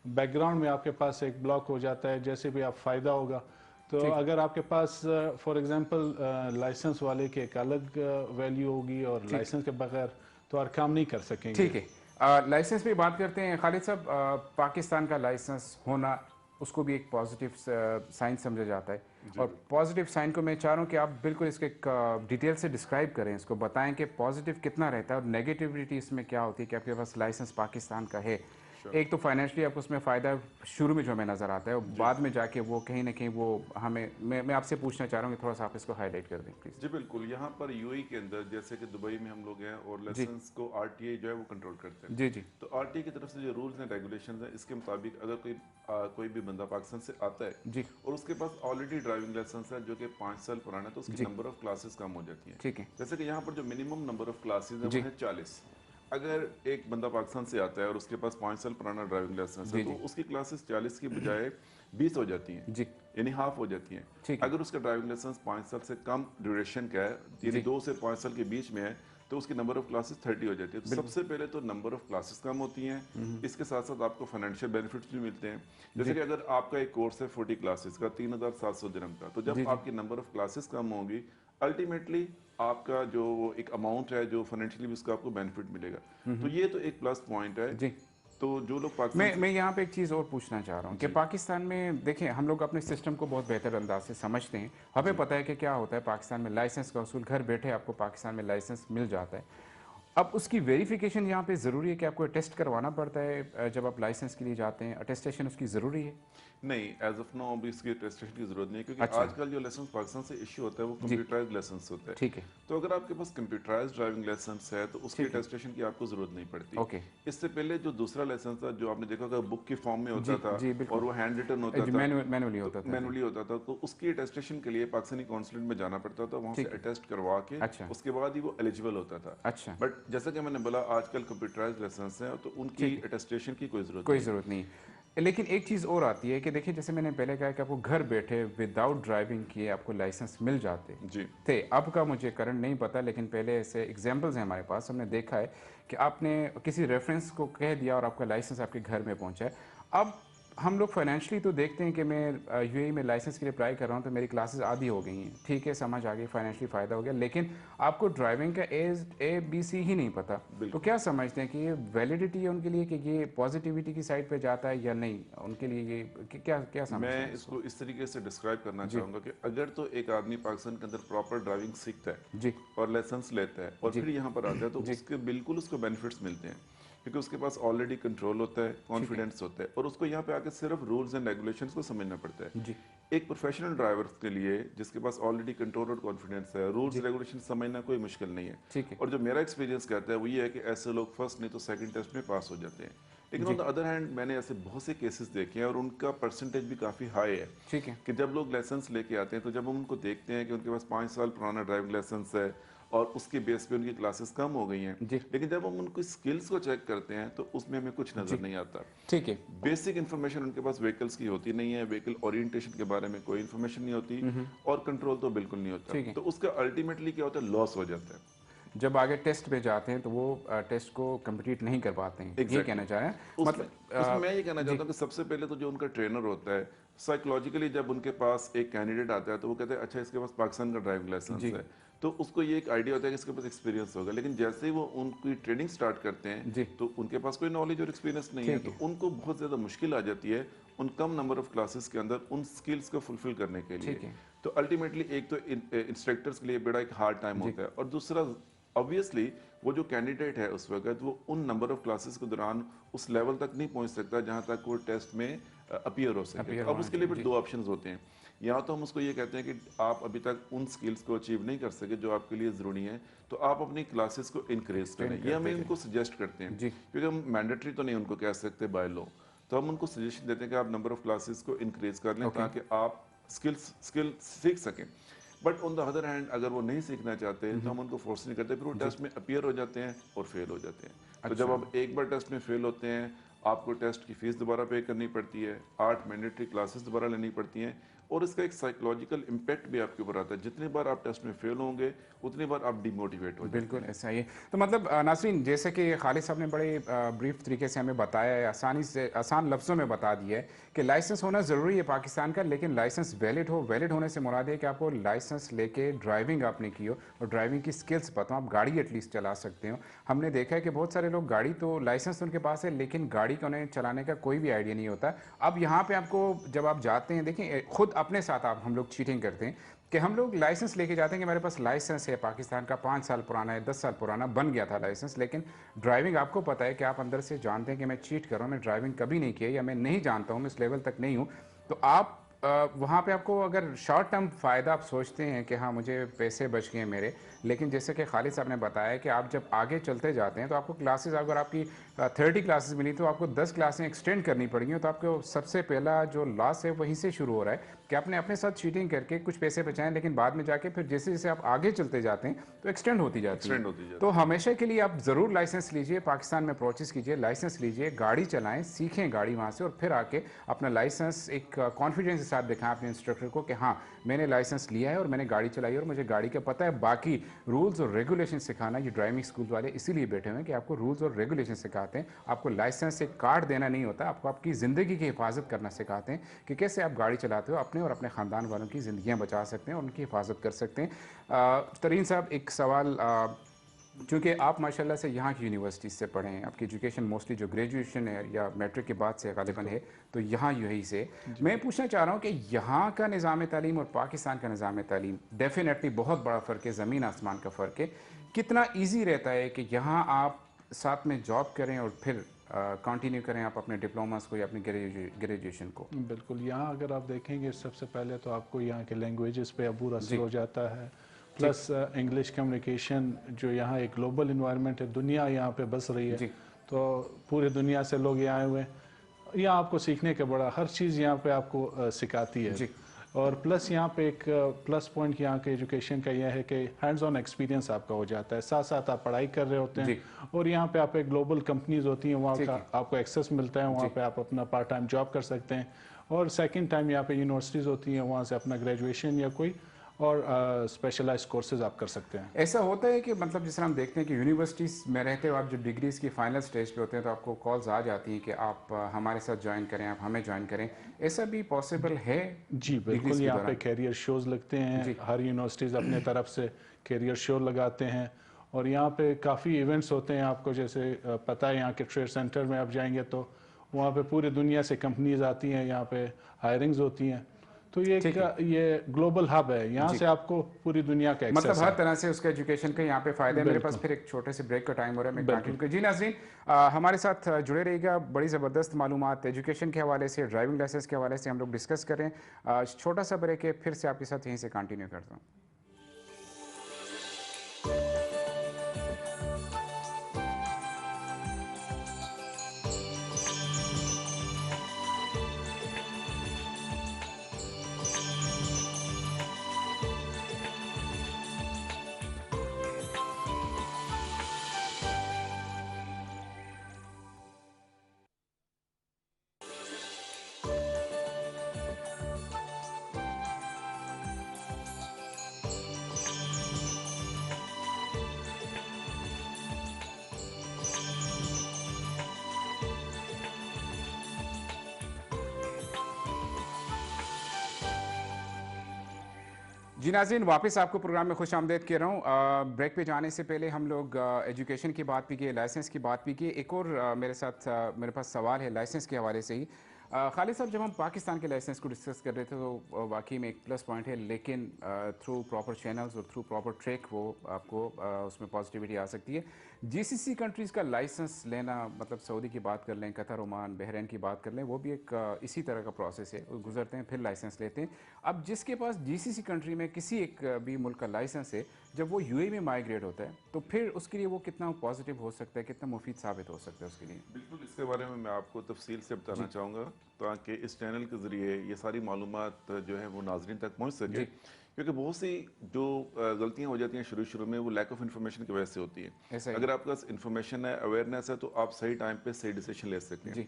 बैकग्राउंड में आपके पास एक ब्लॉक हो जाता है, जैसे भी आप फ़ायदा होगा। तो अगर आपके पास फॉर एग्जांपल लाइसेंस वाले की एक अलग वैल्यू होगी और लाइसेंस के बगैर तो और काम नहीं कर सकेंगे। ठीक है, लाइसेंस पे बात करते हैं खालिद साहब। पाकिस्तान का लाइसेंस होना उसको भी एक पॉजिटिव साइन समझा जाता है, और पॉजिटिव साइन को मैं चाह रहा हूँ कि आप बिल्कुल इसको एक डिटेल से डिस्क्राइब करें, इसको बताएं कि पॉजिटिव कितना रहता है और नेगेटिविटी इसमें क्या होती है कि आपके पास लाइसेंस पाकिस्तान का है। एक तो फाइनेंशियली आपको उसमें फ़ायदा शुरू में जो हमें नज़र आता है, और बाद में जाके वो कहीं ना कहीं वो हमें मैं आपसे पूछना चाह रहा हूँ कि थोड़ा सा आप इसको हाईलाइट कर दें प्लीज़। जी बिल्कुल, यहाँ पर यूएई के अंदर जैसे कि दुबई में हम लोग हैं और लाइसेंस को आरटीए जो है वो कंट्रोल करते हैं। जी जी। तो आरटीए की तरफ से जो रूल्स एंड रेगुलेशंस हैं इसके मुताबिक अगर कोई भी बंदा पाकिस्तान से आता है जी और उसके पास ऑलरेडी ड्राइविंग लाइसेंस है जो कि 5 साल पुराना है, तो उसकी नंबर ऑफ क्लासेस कम हो जाती है। ठीक है, जैसे कि यहाँ पर जो मिनिमम नंबर ऑफ क्लासेस है वो है 40। अगर एक बंदा पाकिस्तान से आता है और उसके पास 5 साल पुराना ड्राइविंग लाइसेंस है तो उसकी क्लासेस 40 की बजाय 20 हो जाती हैं जी, यानी हाफ हो जाती हैं। अगर उसका ड्राइविंग लाइसेंस 5 साल से कम ड्यूरेशन का है, यानी 2 से 5 साल के बीच में है, तो उसकी नंबर ऑफ क्लासेस 30 हो जाती है। तो सबसे पहले तो नंबर ऑफ क्लासेस कम होती हैं, इसके साथ साथ आपको फाइनेंशियल बेनिफिट्स भी मिलते हैं। जैसे कि अगर आपका एक कोर्स है 40 क्लासेस का 3700 दिरहम का, तो जब आपकी नंबर ऑफ क्लासेस कम होगी अल्टीमेटली आपका जो एक अमाउंट है जो फाइनेंशियली भी उसका आपको बेनिफिट मिलेगा। तो ये तो एक प्लस पॉइंट है जी। तो जो लोग पाकिस्तान मैं यहाँ पे एक चीज़ और पूछना चाह रहा हूँ कि पाकिस्तान में देखें हम लोग अपने सिस्टम को बहुत बेहतर अंदाज से समझते हैं, हमें पता है कि क्या होता है पाकिस्तान में लाइसेंस का उसूल, घर बैठे आपको पाकिस्तान में लाइसेंस मिल जाता है। अब उसकी वेरिफिकेशन यहाँ पे ज़रूरी है कि आपको टेस्ट करवाना पड़ता है जब आप लाइसेंस के लिए जाते हैं, अटेस्टेशन उसकी ज़रूरी है? नहीं, एज ऑफ नाउ अभी इसकी टेस्टेशन की जरूरत नहीं है, क्योंकि अच्छा। आजकल जो लाइसेंस पाकिस्तान से इशू होता है वो जी। कंप्यूटराइज्ड लाइसेंस होता है। ठीक है। तो अगर आपके पास कंप्यूटराइज्ड ड्राइविंग लाइसेंस है तो उसकी ठीक है। टेस्टेशन की आपको जरूरत नहीं पड़ती। ओके। इससे पहले जो दूसरा लाइसेंस था, जो आपने देखा होगा बुक के फॉर्म में होता जी था जी बिल्कुल। और वो हैंड रिटन होता जी, था, मैनुअली होता था। जी। मैनुअली होता था, तो उसकी अटेस्टेशन के लिए पाकिस्तानी कॉन्सुलेट में जाना पड़ता था, वहाँ से ठीक है। अटेस्ट करवा के अच्छा। उसके बाद ही वो एलिजिबल होता था। अच्छा। बट जैसा कि मैंने बोला, आजकल कंप्यूटराइज्ड लाइसेंस है तो उनकी ठीक है। अटेस्टेशन की कोई जरूरत कोई नहीं ज़रूरत नहीं है। लेकिन एक चीज़ और आती है कि देखिए, जैसे मैंने पहले कहा कि आपको घर बैठे विदाउट ड्राइविंग किए आपको लाइसेंस मिल जाते जी। थे। अब का मुझे करंट नहीं पता, लेकिन पहले ऐसे एग्जांपल्स हैं हमारे पास, हमने देखा है कि आपने किसी रेफरेंस को कह दिया और आपका लाइसेंस आपके घर में पहुंचा है। अब हम लोग फाइनेंशियली तो देखते हैं कि मैं यूएई में लाइसेंस के लिए अप्लाई कर रहा हूँ तो मेरी क्लासेस आधी हो गई हैं, ठीक है, समझ आ गई, फाइनेंशियली फ़ायदा हो गया, लेकिन आपको ड्राइविंग का ABC ही नहीं पता। तो क्या समझते हैं कि ये वैलिडिटी है उनके लिए कि ये पॉजिटिविटी की साइड पे जाता है या नहीं, उनके लिए ये क्या क्या समझते मैं हैं इसको इस तरीके से डिस्क्राइब करना जी। चाहूँगा कि अगर तो एक आदमी पाकिस्तान के अंदर प्रॉपर ड्राइविंग सीखता है जी और लाइसेंस लेता है और जी। फिर यहाँ पर आता है, तो जी। उसके बिल्कुल उसको बेनिफिट्स मिलते हैं, क्योंकि उसके पास ऑलरेडी कंट्रोल होता है, कॉन्फिडेंस होता है, और उसको यहाँ पे आके सिर्फ रूल्स एंड रेगुलेशंस को समझना पड़ता है। जी एक प्रोफेशनल ड्राइवर के लिए जिसके पास ऑलरेडी कंट्रोल और कॉन्फिडेंस है, रूल्स रेगुलेशन समझना कोई मुश्किल नहीं है। ठीक है। और जो मेरा एक्सपीरियंस कहता है वो ये है कि ऐसे लोग फर्स्ट नहीं तो सेकंड टेस्ट में पास हो जाते हैं। लेकिन ऑन द अदर हैंड मैंने ऐसे बहुत से केसेस देखे हैं और उनका परसेंटेज भी काफ़ी हाई है, ठीक है। कि जब लोग लाइसेंस लेके आते हैं तो जब हम उनको देखते हैं कि उनके पास 5 साल पुराना ड्राइविंग लाइसेंस है और उसके बेस पे उनकी क्लासेस कम हो गई हैं, जी। लेकिन जब हम उनकी स्किल्स को चेक करते हैं तो उसमें हमें कुछ नज़र नहीं आता। ठीक है। बेसिक इन्फॉर्मेशन उनके पास व्हीकल्स की होती नहीं है, व्हीकल ओरिएंटेशन के बारे में कोई इन्फॉर्मेशन नहीं होती और कंट्रोल तो बिल्कुल नहीं ठीक है। होता, तो उसका अल्टीमेटली क्या होता है, लॉस हो जाता है। जब आगे टेस्ट पे जाते हैं तो वो टेस्ट को कंप्लीट नहीं कर पाते हैं, ये कहना चाह रहे हैं मतलब उसमें मैं ये कहना चाहता हूँ कि सबसे पहले तो जो उनका ट्रेनर होता है, साइकोलॉजिकली जब उनके पास एक कैंडिडेट आता है तो वो कहते हैं अच्छा इसके पास पाकिस्तान का ड्राइविंग लाइसेंस है, तो उसको ये एक आइडिया होता है कि इसके पास एक्सपीरियंस होगा, लेकिन जैसे ही वो उनकी ट्रेनिंग स्टार्ट करते जी। हैं तो उनके पास कोई नॉलेज और एक्सपीरियंस नहीं है, ठीक तो उनको बहुत ज़्यादा मुश्किल आ जाती है उन कम नंबर ऑफ क्लासेस के अंदर उन स्किल्स को फुलफिल करने के ठीक लिए। है। तो अल्टीमेटली एक तो इंस्ट्रक्टर्स के लिए बड़ा एक हार्ड टाइम होता है, और दूसरा ऑब्वियसली वो जो कैंडिडेट है उस वक्त वो उन नंबर ऑफ क्लासेस के दौरान उस लेवल तक नहीं पहुंच सकता जहां तक वो टेस्ट में अपीयर हो सके। Appear तो अब होना उसके लिए चाहिए, फिर दो ऑप्शंस होते हैं, या तो हम उसको ये कहते हैं कि आप अभी तक उन स्किल्स को अचीव नहीं कर सके जो आपके लिए ज़रूरी है, तो आप अपनी क्लासेस को इंक्रीज करें, ये हम उनको सजेस्ट करते हैं, जी। क्योंकि हम मैंडेटरी तो नहीं उनको कह सकते बाय लॉ, तो हम उनको सजेशन देते हैं कि आप नंबर ऑफ क्लासेस को इंक्रीज कर लें ताकि आप स्किल सीख सकें। But on the other hand अगर वो नहीं सीखना चाहते तो हम उनको फोर्स नहीं करते, फिर वो टेस्ट में अपीयर हो जाते हैं और फेल हो जाते हैं। तो जब आप एक बार टेस्ट में फेल होते हैं, आपको टेस्ट की फीस दोबारा पे करनी पड़ती है, 8 मैंडेटरी क्लासेस दोबारा लेनी पड़ती हैं, और इसका एक साइकोलॉजिकल इम्पैक्ट भी आपके ऊपर आता है। जितनी बार आप टेस्ट में फेल होंगे उतनी बार आप डिमोटिवेट हो जाएंगे। बिल्कुल ऐसा ही है। तो मतलब नाज़रीन, जैसे कि खालिद साहब ने बड़े ब्रीफ तरीके से हमें बताया है, आसानी से आसान लफ्ज़ों में बता दिया है कि लाइसेंस होना ज़रूरी है पाकिस्तान का, लेकिन लाइसेंस वैलिड हो। वैलिड होने से मुराद है कि आपको लाइसेंस लेके ड्राइविंग आपने की हो और ड्राइविंग की स्किल्स पता हो, आप गाड़ी एटलीस्ट चला सकते हो। हमने देखा है कि बहुत सारे लोग गाड़ी तो लाइसेंस उनके पास है लेकिन गाड़ी को उन्हें चलाने का कोई भी आइडिया नहीं होता। अब यहाँ पे आपको जब आप जाते हैं, देखिए खुद अपने साथ आप हम लोग चीटिंग करते हैं कि हम लोग लाइसेंस लेके जाते हैं कि हमारे पास लाइसेंस है, पाकिस्तान का 5 साल पुराना है, 10 साल पुराना, बन गया था लाइसेंस, लेकिन ड्राइविंग आपको पता है कि आप अंदर से जानते हैं कि मैं चीट कर रहा हूँ, मैं ड्राइविंग कभी नहीं की है या मैं नहीं जानता हूँ, मैं इस लेवल तक नहीं हूँ। तो आप वहाँ पे आपको अगर शॉर्ट टर्म फ़ायदा आप सोचते हैं कि हाँ मुझे पैसे बच गए मेरे, लेकिन जैसे कि खालिद साहब ने बताया कि आप जब आगे चलते जाते हैं तो आपको क्लासेस, अगर आपकी 30 क्लासेस मिली तो आपको 10 क्लासें एक्सटेंड करनी पड़ेंगी, तो आपको सबसे पहला जो लॉस है वहीं से शुरू हो रहा है कि आपने अपने साथ चीटिंग करके कुछ पैसे बचाएं, लेकिन बाद में जाके फिर जैसे जैसे आप आगे चलते जाते हैं तो एक्सटेंड होती जाती है। तो हमेशा के लिए आप ज़रूर लाइसेंस लीजिए, पाकिस्तान में प्रोसेस कीजिए, लाइसेंस लीजिए, गाड़ी चलाएं, सीखें गाड़ी वहाँ से, और फिर आके अपना लाइसेंस एक कॉन्फिडेंस के साथ दिखाएं अपने इंस्ट्रक्टर को कि हाँ मैंने लाइसेंस लिया है और मैंने गाड़ी चलाई है और मुझे गाड़ी का पता है। बाकी रूल्स और रेगुलेशन सिखाना, ये ड्राइविंग स्कूल वाले इसीलिए बैठे हुए हैं कि आपको रूल्स और रेगुलेशन सिखाते हैं। आपको लाइसेंस एक कार्ड देना नहीं होता, आपको आपकी ज़िंदगी की हिफाजत करना सिखाते हैं कि कैसे आप गाड़ी चलाते हो, अपने और अपने ख़ानदान वालों की ज़िंदगियाँ बचा सकते हैं और उनकी हिफाजत कर सकते हैं। तरीन साहब, एक सवाल, चूँकि आप माशाल्लाह से यहाँ की यूनिवर्सिटी से पढ़े हैं, आपकी एजुकेशन मोस्टली जो ग्रेजुएशन है या मैट्रिक के बाद से गालिबन है, तो यहाँ यूएई से मैं पूछना चाह रहा हूँ कि यहाँ का निज़ाम तालीम और पाकिस्तान का निज़ाम तालीम डेफिनेटली बहुत बड़ा फ़र्क है, ज़मीन आसमान का फ़र्क है। कितना इजी रहता है कि यहाँ आप साथ में जॉब करें और फिर कंटिन्यू करें आप अपने डिप्लोमास को या अपनी ग्रेजुएशन को? बिल्कुल, यहाँ अगर आप देखेंगे सबसे पहले तो आपको यहाँ के लैंग्वेजेस पे अबूर असर जी। हो जाता है, प्लस इंग्लिश कम्युनिकेशन जो यहाँ एक ग्लोबल इन्वायरमेंट है, दुनिया यहाँ पे बस रही है, जी। तो पूरे दुनिया से लोग यहाँ आए हुए हैं। यहाँ आपको सीखने का बड़ा हर चीज़ यहाँ पे आपको सिखाती है। जी। और प्लस यहाँ पे एक प्लस पॉइंट यहाँ के एजुकेशन का यह है कि हैंड्स ऑन एक्सपीरियंस आपका हो जाता है, साथ साथ आप पढ़ाई कर रहे होते जी। हैं और यहाँ पे आप एक ग्लोबल कंपनीज होती हैं, वहाँ ठीक का है। आपको एक्सेस मिलता है, वहाँ पे आप अपना पार्ट टाइम जॉब कर सकते हैं। और सेकंड टाइम यहाँ पे यूनिवर्सिटीज़ होती हैं, वहाँ से अपना ग्रेजुएशन या कोई और स्पेशलाइज्ड कोर्सेज आप कर सकते हैं। ऐसा होता है कि मतलब जिस तरह हम देखते हैं कि यूनिवर्सिटीज़ में रहते हो आप, जब डिग्रीज़ की फाइनल स्टेज पे होते हैं तो आपको कॉल्स आ जाती हैं कि आप हमारे साथ ज्वाइन करें, आप हमें ज्वाइन करें, ऐसा भी पॉसिबल है? जी डिग्रीज बिल्कुल, के यहाँ पे दौरान? कैरियर शोज़ लगते हैं, जी। हर यूनिवर्सिटीज़ अपने तरफ से कैरियर शो लगाते हैं और यहाँ पे काफ़ी इवेंट्स होते हैं। आपको जैसे पता है यहाँ के ट्रेड सेंटर में आप जाएंगे तो वहाँ पे पूरी दुनिया से कंपनीज आती हैं, यहाँ पे हायरिंग्स होती हैं, तो ये ठीक है। ये ग्लोबल हब है, यहाँ जी। से आपको पूरी दुनिया का मतलब एक्सेस हर है। तरह से उसका एजुकेशन का यहाँ पे फायदा है। मेरे पास बिल्कुल फिर एक छोटे से ब्रेक का टाइम हो रहा है, मैं बिल्कुल। कंटिन्यू कर। जी नाज़रीन, हमारे साथ जुड़े रहिएगा। बड़ी ज़बरदस्त मालूमात एजुकेशन के हवाले से, ड्राइविंग लाइसेंस के हवाले से हम लोग डिस्कस करें। छोटा सा ब्रेक है, फिर से आपके साथ यहीं से कंटिन्यू करता हूँ। जी नाज़रीन, वापस आपको प्रोग्राम में खुश आमदेद कह रहा हूँ। ब्रेक पे जाने से पहले हम लोग एजुकेशन की बात भी किए, लाइसेंस की बात भी की। एक और मेरे साथ मेरे पास सवाल है लाइसेंस के हवाले से ही। खालिद साहब, जब हम पाकिस्तान के लाइसेंस को डिस्कस कर रहे थे तो वाकई में एक प्लस पॉइंट है, लेकिन थ्रू प्रॉपर चैनल्स और थ्रू प्रॉपर ट्रैक वो आपको उसमें पॉजिटिविटी आ सकती है। जीसीसी कंट्रीज़ का लाइसेंस लेना, मतलब सऊदी की बात कर लें, कतर, ओमान, बहरीन की बात कर लें, वो भी एक इसी तरह का प्रोसेस है। वो गुजरते हैं फिर लाइसेंस लेते हैं। अब जिसके पास जीसीसी कंट्री में किसी एक भी मुल्क का लाइसेंस है, जब वो यूएई में माइग्रेट होता है तो फिर उसके लिए वो कितना पॉजिटिव हो सकता है, कितना मुफीद साबित हो सकता है उसके लिए? बिल्कुल, इसके बारे में मैं आपको तफसील से बताना चाहूँगा ताकि इस चैनल के ज़रिए ये सारी मालूमात जो है वो नाजरीन तक पहुँच सके, क्योंकि बहुत सी जो गलतियाँ हो जाती हैं शुरू में, वो लैक ऑफ इन्फॉर्मेशन की वजह से होती है। ऐसा ही। अगर आपके पास इन्फॉर्मेशन है, अवेयरनेस है, तो आप सही टाइम पे सही डिसीजन ले सकते हैं। जी।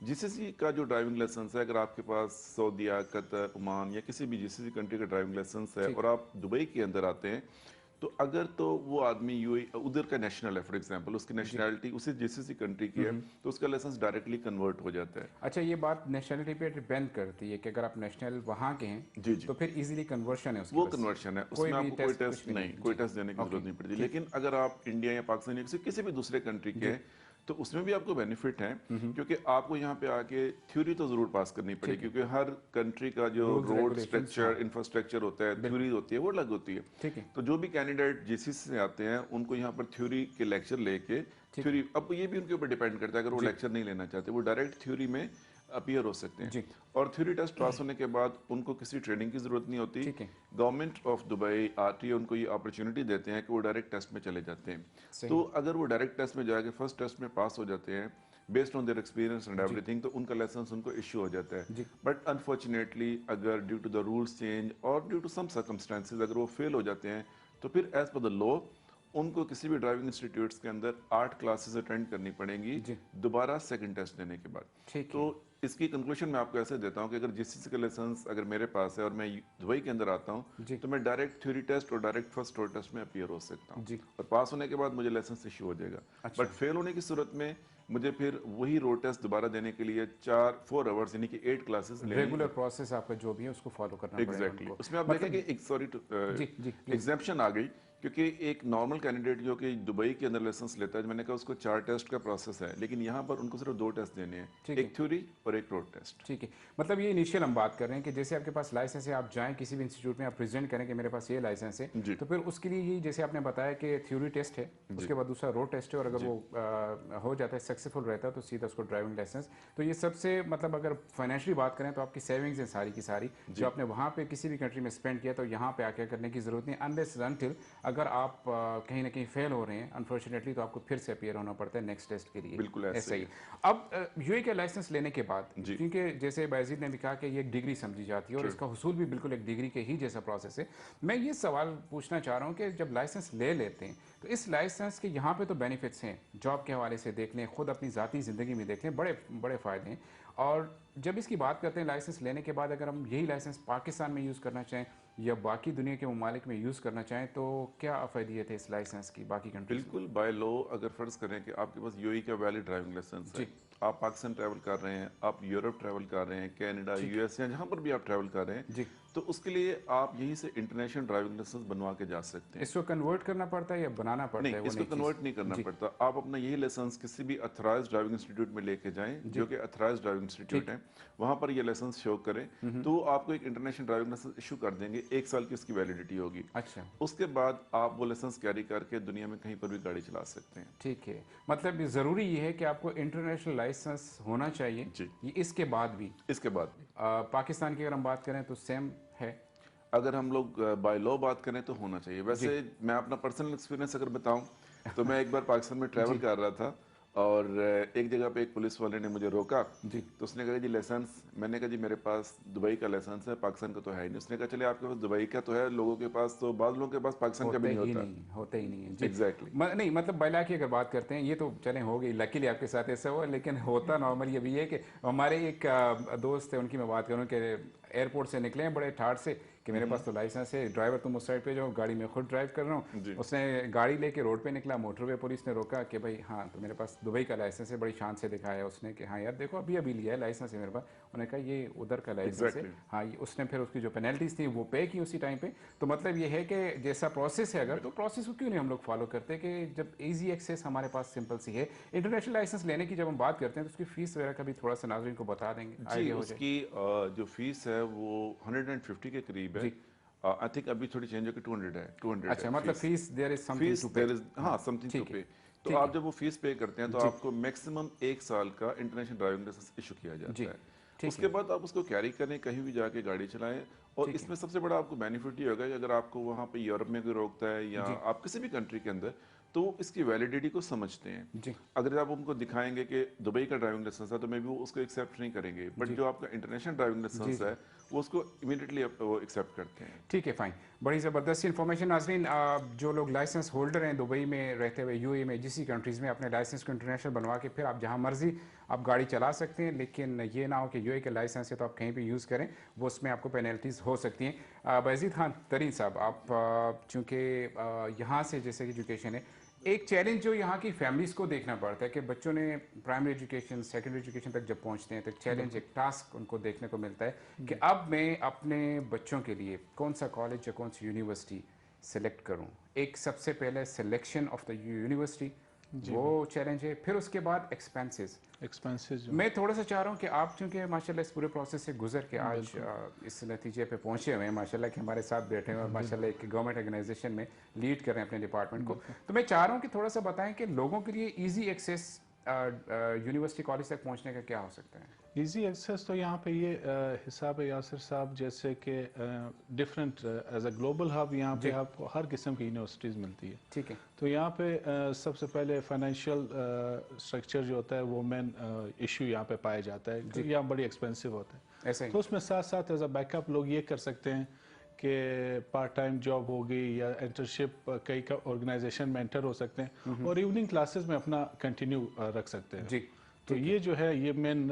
जीसीसी का जो ड्राइविंग लाइसेंस है, अगर आपके पास सऊदीया, कतर, ओमान या किसी भी जीसीसी कंट्री का ड्राइविंग लाइसेंस है ठीक। और आप दुबई के अंदर आते हैं, तो अगर तो वो आदमी यूएई उधर का नेशनल है, फॉर एग्जांपल उसकी नेशनैलिटी उसी जीसीसी कंट्री की है, तो उसका लाइसेंस डायरेक्टली कन्वर्ट हो जाता है। अच्छा, ये बात नेशनलिटी पे डिपेंड करती है कि अगर आप नेशनल वहाँ के हैं जी जी, तो फिर इजीली कन्वर्शन है उसकी, वो बस कन्वर्शन है, कोई उसमें भी आपको कोई टेस्ट टेस्ट कुछ नहीं, कोई टेस्ट देने की जरूरत नहीं पड़ती। ठीक। लेकिन अगर आप इंडिया या पाकिस्तान या किसी भी दूसरे कंट्री के हैं, तो उसमें भी आपको बेनिफिट है, क्योंकि आपको यहाँ पे आके थ्योरी तो जरूर पास करनी पड़ेगी, क्योंकि हर कंट्री का जो Rules, road regulations, structure, infrastructure होता है, थ्योरी होती है, वो अलग होती है। ठीक है। तो जो भी कैंडिडेट जीसीसी से आते हैं, उनको यहाँ पर थ्योरी के लेक्चर लेके, थ्योरी, अब ये भी उनके ऊपर डिपेंड करता है, अगर वो लेक्चर नहीं लेना चाहते, वो डायरेक्ट थ्योरी में अपीयर हो सकते हैं। और थ्योरी टेस्ट पास होने के बाद उनको किसी ट्रेनिंग की जरूरत नहीं होती। ठीक है। गवर्नमेंट ऑफ दुबई, आरटीए उनको ये अपॉर्चुनिटी देते हैं कि वो डायरेक्ट टेस्ट में चले जाते हैं। सही। तो अगर वो डायरेक्ट टेस्ट में जाके फर्स्ट टेस्ट में पास हो जाते हैं, based on their experience and everything, तो उनका लाइसेंस उनको इशू हो जाता है। बट अनफॉर्चुनेटली अगर due to the rules change और ड्यू टू सम सर्कमस्टेंसेज अगर वो फेल हो जाते हैं, तो फिर एज पर द लॉ उनको किसी भी ड्राइविंग इंस्टीट्यूट्स के अंदर 8 क्लासेस अटेंड करनी पड़ेंगी दोबारा सेकंड टेस्ट देने के बाद। ठीक है। तो इसकी कंक्लूजन मैं आपको ऐसे देता हूँ कि अगर जीसीसी का लाइसेंस अगर मेरे पास है और मैं दुबई के अंदर आता हूँ, तो मैं डायरेक्ट थ्योरी टेस्ट और डायरेक्ट फर्स्ट रोड टेस्ट में अपीयर हो सकता हूँ, और पास होने के बाद मुझे लाइसेंस इशू हो जाएगा। अच्छा। बट फेल होने की सूरत में मुझे फिर वही रोड टेस्ट दोबारा देने के लिए 4 आवर्स यानी कि 8 क्लासेस रेगुलर प्रोसेस आपका जो भी है उसको फॉलो करना पड़ेगा एग्जैक्टली। उनको। उसमें आप देखें कि एक सॉरी जी, एग्जेम्पशन आ गई क्योंकि एक नॉर्मल कैंडिडेट जो कि दुबई के अंदर लाइसेंस लेता है, मैंने कहा उसको 4 टेस्ट का प्रोसेस है, लेकिन यहाँ पर उनको सिर्फ 2 टेस्ट देने हैं, ठीक है। एक थ्योरी और एक रोड टेस्ट। ठीक है, मतलब ये इनिशियल हम बात कर रहे हैं कि जैसे आपके पास लाइसेंस है, आप जाएं किसी भी इंस्टीट्यूट में, आप प्रेजेंट करें कि मेरे पास ये लाइसेंस है, जी। तो फिर उसके लिए ये जैसे आपने बताया कि थ्योरी टेस्ट है, उसके बाद दूसरा रोड टेस्ट है, और अगर वो हो जाता है, सक्सेसफुल रहता है, तो सीधा उसको ड्राइविंग लाइसेंस। तो ये सबसे मतलब अगर फाइनेंशियली बात करें तो आपकी सेविंग्स हैं सारी की सारी, जो आपने वहाँ पे किसी भी कंट्री में स्पेंड किया, तो यहाँ पे आके करने की जरूरत नहीं, अनलेस अनटिल अगर आप कहीं ना कहीं फेल हो रहे हैं अनफॉर्चुनेटली, तो आपको फिर से अपीयर होना पड़ता है नेक्स्ट टेस्ट के लिए। बिल्कुल ऐसे ही। अब यूए का लाइसेंस लेने के बाद, क्योंकि जैसे बायजीद ने भी कहा कि ये एक डिग्री समझी जाती है और इसका हुसूल भी बिल्कुल एक डिग्री के ही जैसा प्रोसेस है, मैं ये सवाल पूछना चाह रहा हूँ कि जब लाइसेंस ले लेते हैं तो इस लाइसेंस के यहाँ पे तो बेनिफिट्स हैं, जॉब के हवाले से देख लें, खुद अपनी ज़ाती ज़िंदगी में देख लें, बड़े बड़े फ़ायदे हैं। और जब इसकी बात करते हैं लाइसेंस लेने के बाद, अगर हम यही लाइसेंस पाकिस्तान में यूज़ करना चाहें या बाकी दुनिया के ममालिक में यूज़ करना चाहें, तो क्या अफायदियत है इस लाइसेंस की बाकी कंट्रीज में? बिल्कुल, बाय लॉ अगर फर्ज करें कि आपके पास यूएई का वैलिड ड्राइविंग लाइसेंस है, आप पाकिस्तान ट्रैवल कर रहे हैं, आप यूरोप ट्रैवल कर रहे हैं, कनाडा, यूएस या जहां पर भी आप ट्रैवल कर रहे हैं, तो उसके लिए आप यहीं से इंटरनेशनल ड्राइविंग लाइसेंस बनवा के जा सकते हैं। इसको कन्वर्ट करना पड़ता है या बनाना पड़ता है? नहीं, इसको कन्वर्ट नहीं करना पड़ता। आप अपना यही लाइसेंस किसी भी अथराइज्ड ड्राइविंग इंस्टीट्यूट में लेके जाएं, जो कि अथराइज्ड ड्राइविंग इंस्टीट्यूट है, वहां पर ये लाइसेंस शो करें, तो आपको एक इंटरनेशनल ड्राइविंग लाइसेंस इशू कर देंगे, 1 साल की उसकी वैलिडिटी होगी। अच्छा, उसके बाद आप वो लाइसेंस कैरी करके दुनिया में कहीं पर भी गाड़ी चला सकते हैं। ठीक है, मतलब ज़रूरी ये है कि आपको इंटरनेशनल लाइसेंस होना चाहिए जी। ये इसके बाद भी? इसके बाद भी पाकिस्तान की अगर हम बात करें तो सेम है? अगर हम लोग बाय लॉ बात करें तो होना चाहिए। वैसे मैं अपना पर्सनल एक्सपीरियंस अगर बताऊं, तो मैं एक बार पाकिस्तान में ट्रैवल कर रहा था और एक जगह पे एक पुलिस वाले ने मुझे रोका, तो उसने कहा जी लाइसेंस, मैंने कहा जी मेरे पास दुबई का लाइसेंस है, पाकिस्तान का तो है ही नहीं। उसने कहा चले आपके पास दुबई का तो है, लोगों के पास तो, बाद लोगों के पास पाकिस्तान का भी नहीं होता। होते ही नहीं है। एग्जैक्टली। नहीं, मतलब बायला की अगर बात करते हैं, ये तो चले हो गई, लकीली आपके साथ ऐसा हुआ, लेकिन होता नॉर्मली अभी है कि हमारे एक दोस्त है, उनकी मैं बात करूँ कि एयरपोर्ट से निकले हैं बड़े ठाठ से कि मेरे पास तो लाइसेंस है, ड्राइवर तुम उस साइड पे जाओ, गाड़ी में खुद ड्राइव कर रहा हूँ। उसने गाड़ी लेके रोड पे निकला, मोटरवे पुलिस ने रोका कि भाई हाँ तो मेरे पास दुबई का लाइसेंस है, बड़ी शान से दिखाया उसने कि हाँ यार देखो अभी अभी लिया है, लाइसेंस है मेरे पास। उन्होंने कहा ये उधर का लाइसेंस है। हाँ, उसने फिर उसकी जो पेनल्टीज थी वो पे की उसी टाइम पे। तो मतलब ये है कि जैसा प्रोसेस है, अगर तो प्रोसेस को क्यों नहीं हम लोग फॉलो करते कि जब ईजी एक्सेस हमारे पास सिंपल सी है। इंटरनेशनल लाइसेंस लेने की जब हम बात करते हैं तो उसकी फीस वगैरह का भी थोड़ा सा नाज़रीन को बता देंगे? जी, उसकी जो फीस है वो 150 के करीब है। आई थिंक अभी थोड़ी चेंज होकर 200 है। 200 अच्छा, मतलब fees there is something to pay. हाँ, समथिंग टू पे। तो आप जब वो फीस पे करते हैं तो आपको मैक्सिमम 1 साल का इंटरनेशनल ड्राइविंग लाइसेंस इशू किया जाता है। उसके बाद आप उसको कैरी करें, कहीं भी जाके गाड़ी चलाएं। और इसमें सबसे बड़ा आपको बेनिफिट ये होगा कि अगर आपको वहाँ पे यूरोप में कोई रोकता है या आप किसी भी कंट्री के अंदर, तो वो इसकी वैलिडिटी को समझते हैं। अगर आप उनको दिखाएंगे कि दुबई का ड्राइविंग लाइसेंस है, तो मे बी वो उसको एक्सेप्ट नहीं करेंगे, बट जो आपका इंटरनेशनल ड्राइविंग लाइसेंस है वो उसको इमीडिएटली वो एक्सेप्ट करते हैं। ठीक है, फाइन, बड़ी ज़बरदस्त इन्फॉर्मेशन। नाज़रीन, जो लोग लाइसेंस होल्डर हैं दुबई में रहते हुए, यूएई में, जिस कंट्रीज़ में, अपने लाइसेंस को इंटरनेशनल बनवा के फिर आप जहाँ मर्जी आप गाड़ी चला सकते हैं, लेकिन ये ना हो कि यूएई का लाइसेंस है तो आप कहीं भी यूज़ करें, वो उसमें आपको पेनल्टीज़ हो सकती हैं। बायजीद खान तरीन साहब, आप चूँकि यहाँ से जैसे कि एजुकेशन है, एक चैलेंज जो यहाँ की फैमिलीज़ को देखना पड़ता है कि बच्चों ने प्राइमरी एजुकेशन, सेकेंडरी एजुकेशन तक जब पहुँचते हैं तो चैलेंज, एक टास्क उनको देखने को मिलता है कि अब मैं अपने बच्चों के लिए कौन सा कॉलेज या कौन सी यूनिवर्सिटी सेलेक्ट करूँ। एक सबसे पहले सिलेक्शन ऑफ द यूनिवर्सिटी, वो चैलेंज है, फिर उसके बाद एक्सपेंसेस। मैं थोड़ा सा चाह रहा हूँ कि आप चूँकि माशाल्लाह इस पूरे प्रोसेस से गुजर के आज इस नतीजे पे पहुँचे हुए हैं, माशाल्लाह कि हमारे साथ बैठे हुए और माशाल्लाह एक गवर्नमेंट ऑर्गेनाइजेशन में लीड कर रहे हैं अपने डिपार्टमेंट को, तो मैं चाह रहा हूँ कि थोड़ा सा बताएं कि लोगों के लिए ईजी एक्सेस यूनिवर्सिटी कॉलेज तक पहुँचने का क्या हो सकता है? इजी एक्सेस तो यहाँ पे ये हिसाब है यासिर साहब, जैसे कि different as a global hub यहाँ पे आपको हर किस्म की यूनिवर्सिटीज़ मिलती है। ठीक है, तो यहाँ पे सबसे पहले फाइनेंशियल स्ट्रक्चर जो होता है वो मेन इशू यहाँ पे पाया जाता है, क्योंकि यहाँ बड़ी एक्सपेंसिव होता है। ऐसे ही तो उसमें साथ साथ एज अ बैकअप लोग ये कर सकते हैं कि पार्ट टाइम जॉब हो गई या इंटर्नशिप कई का ऑर्गेनाइजेशन में एंटर हो सकते हैं और इवनिंग क्लासेस में अपना कंटिन्यू रख सकते हैं। जी, तो ये जो है ये मेन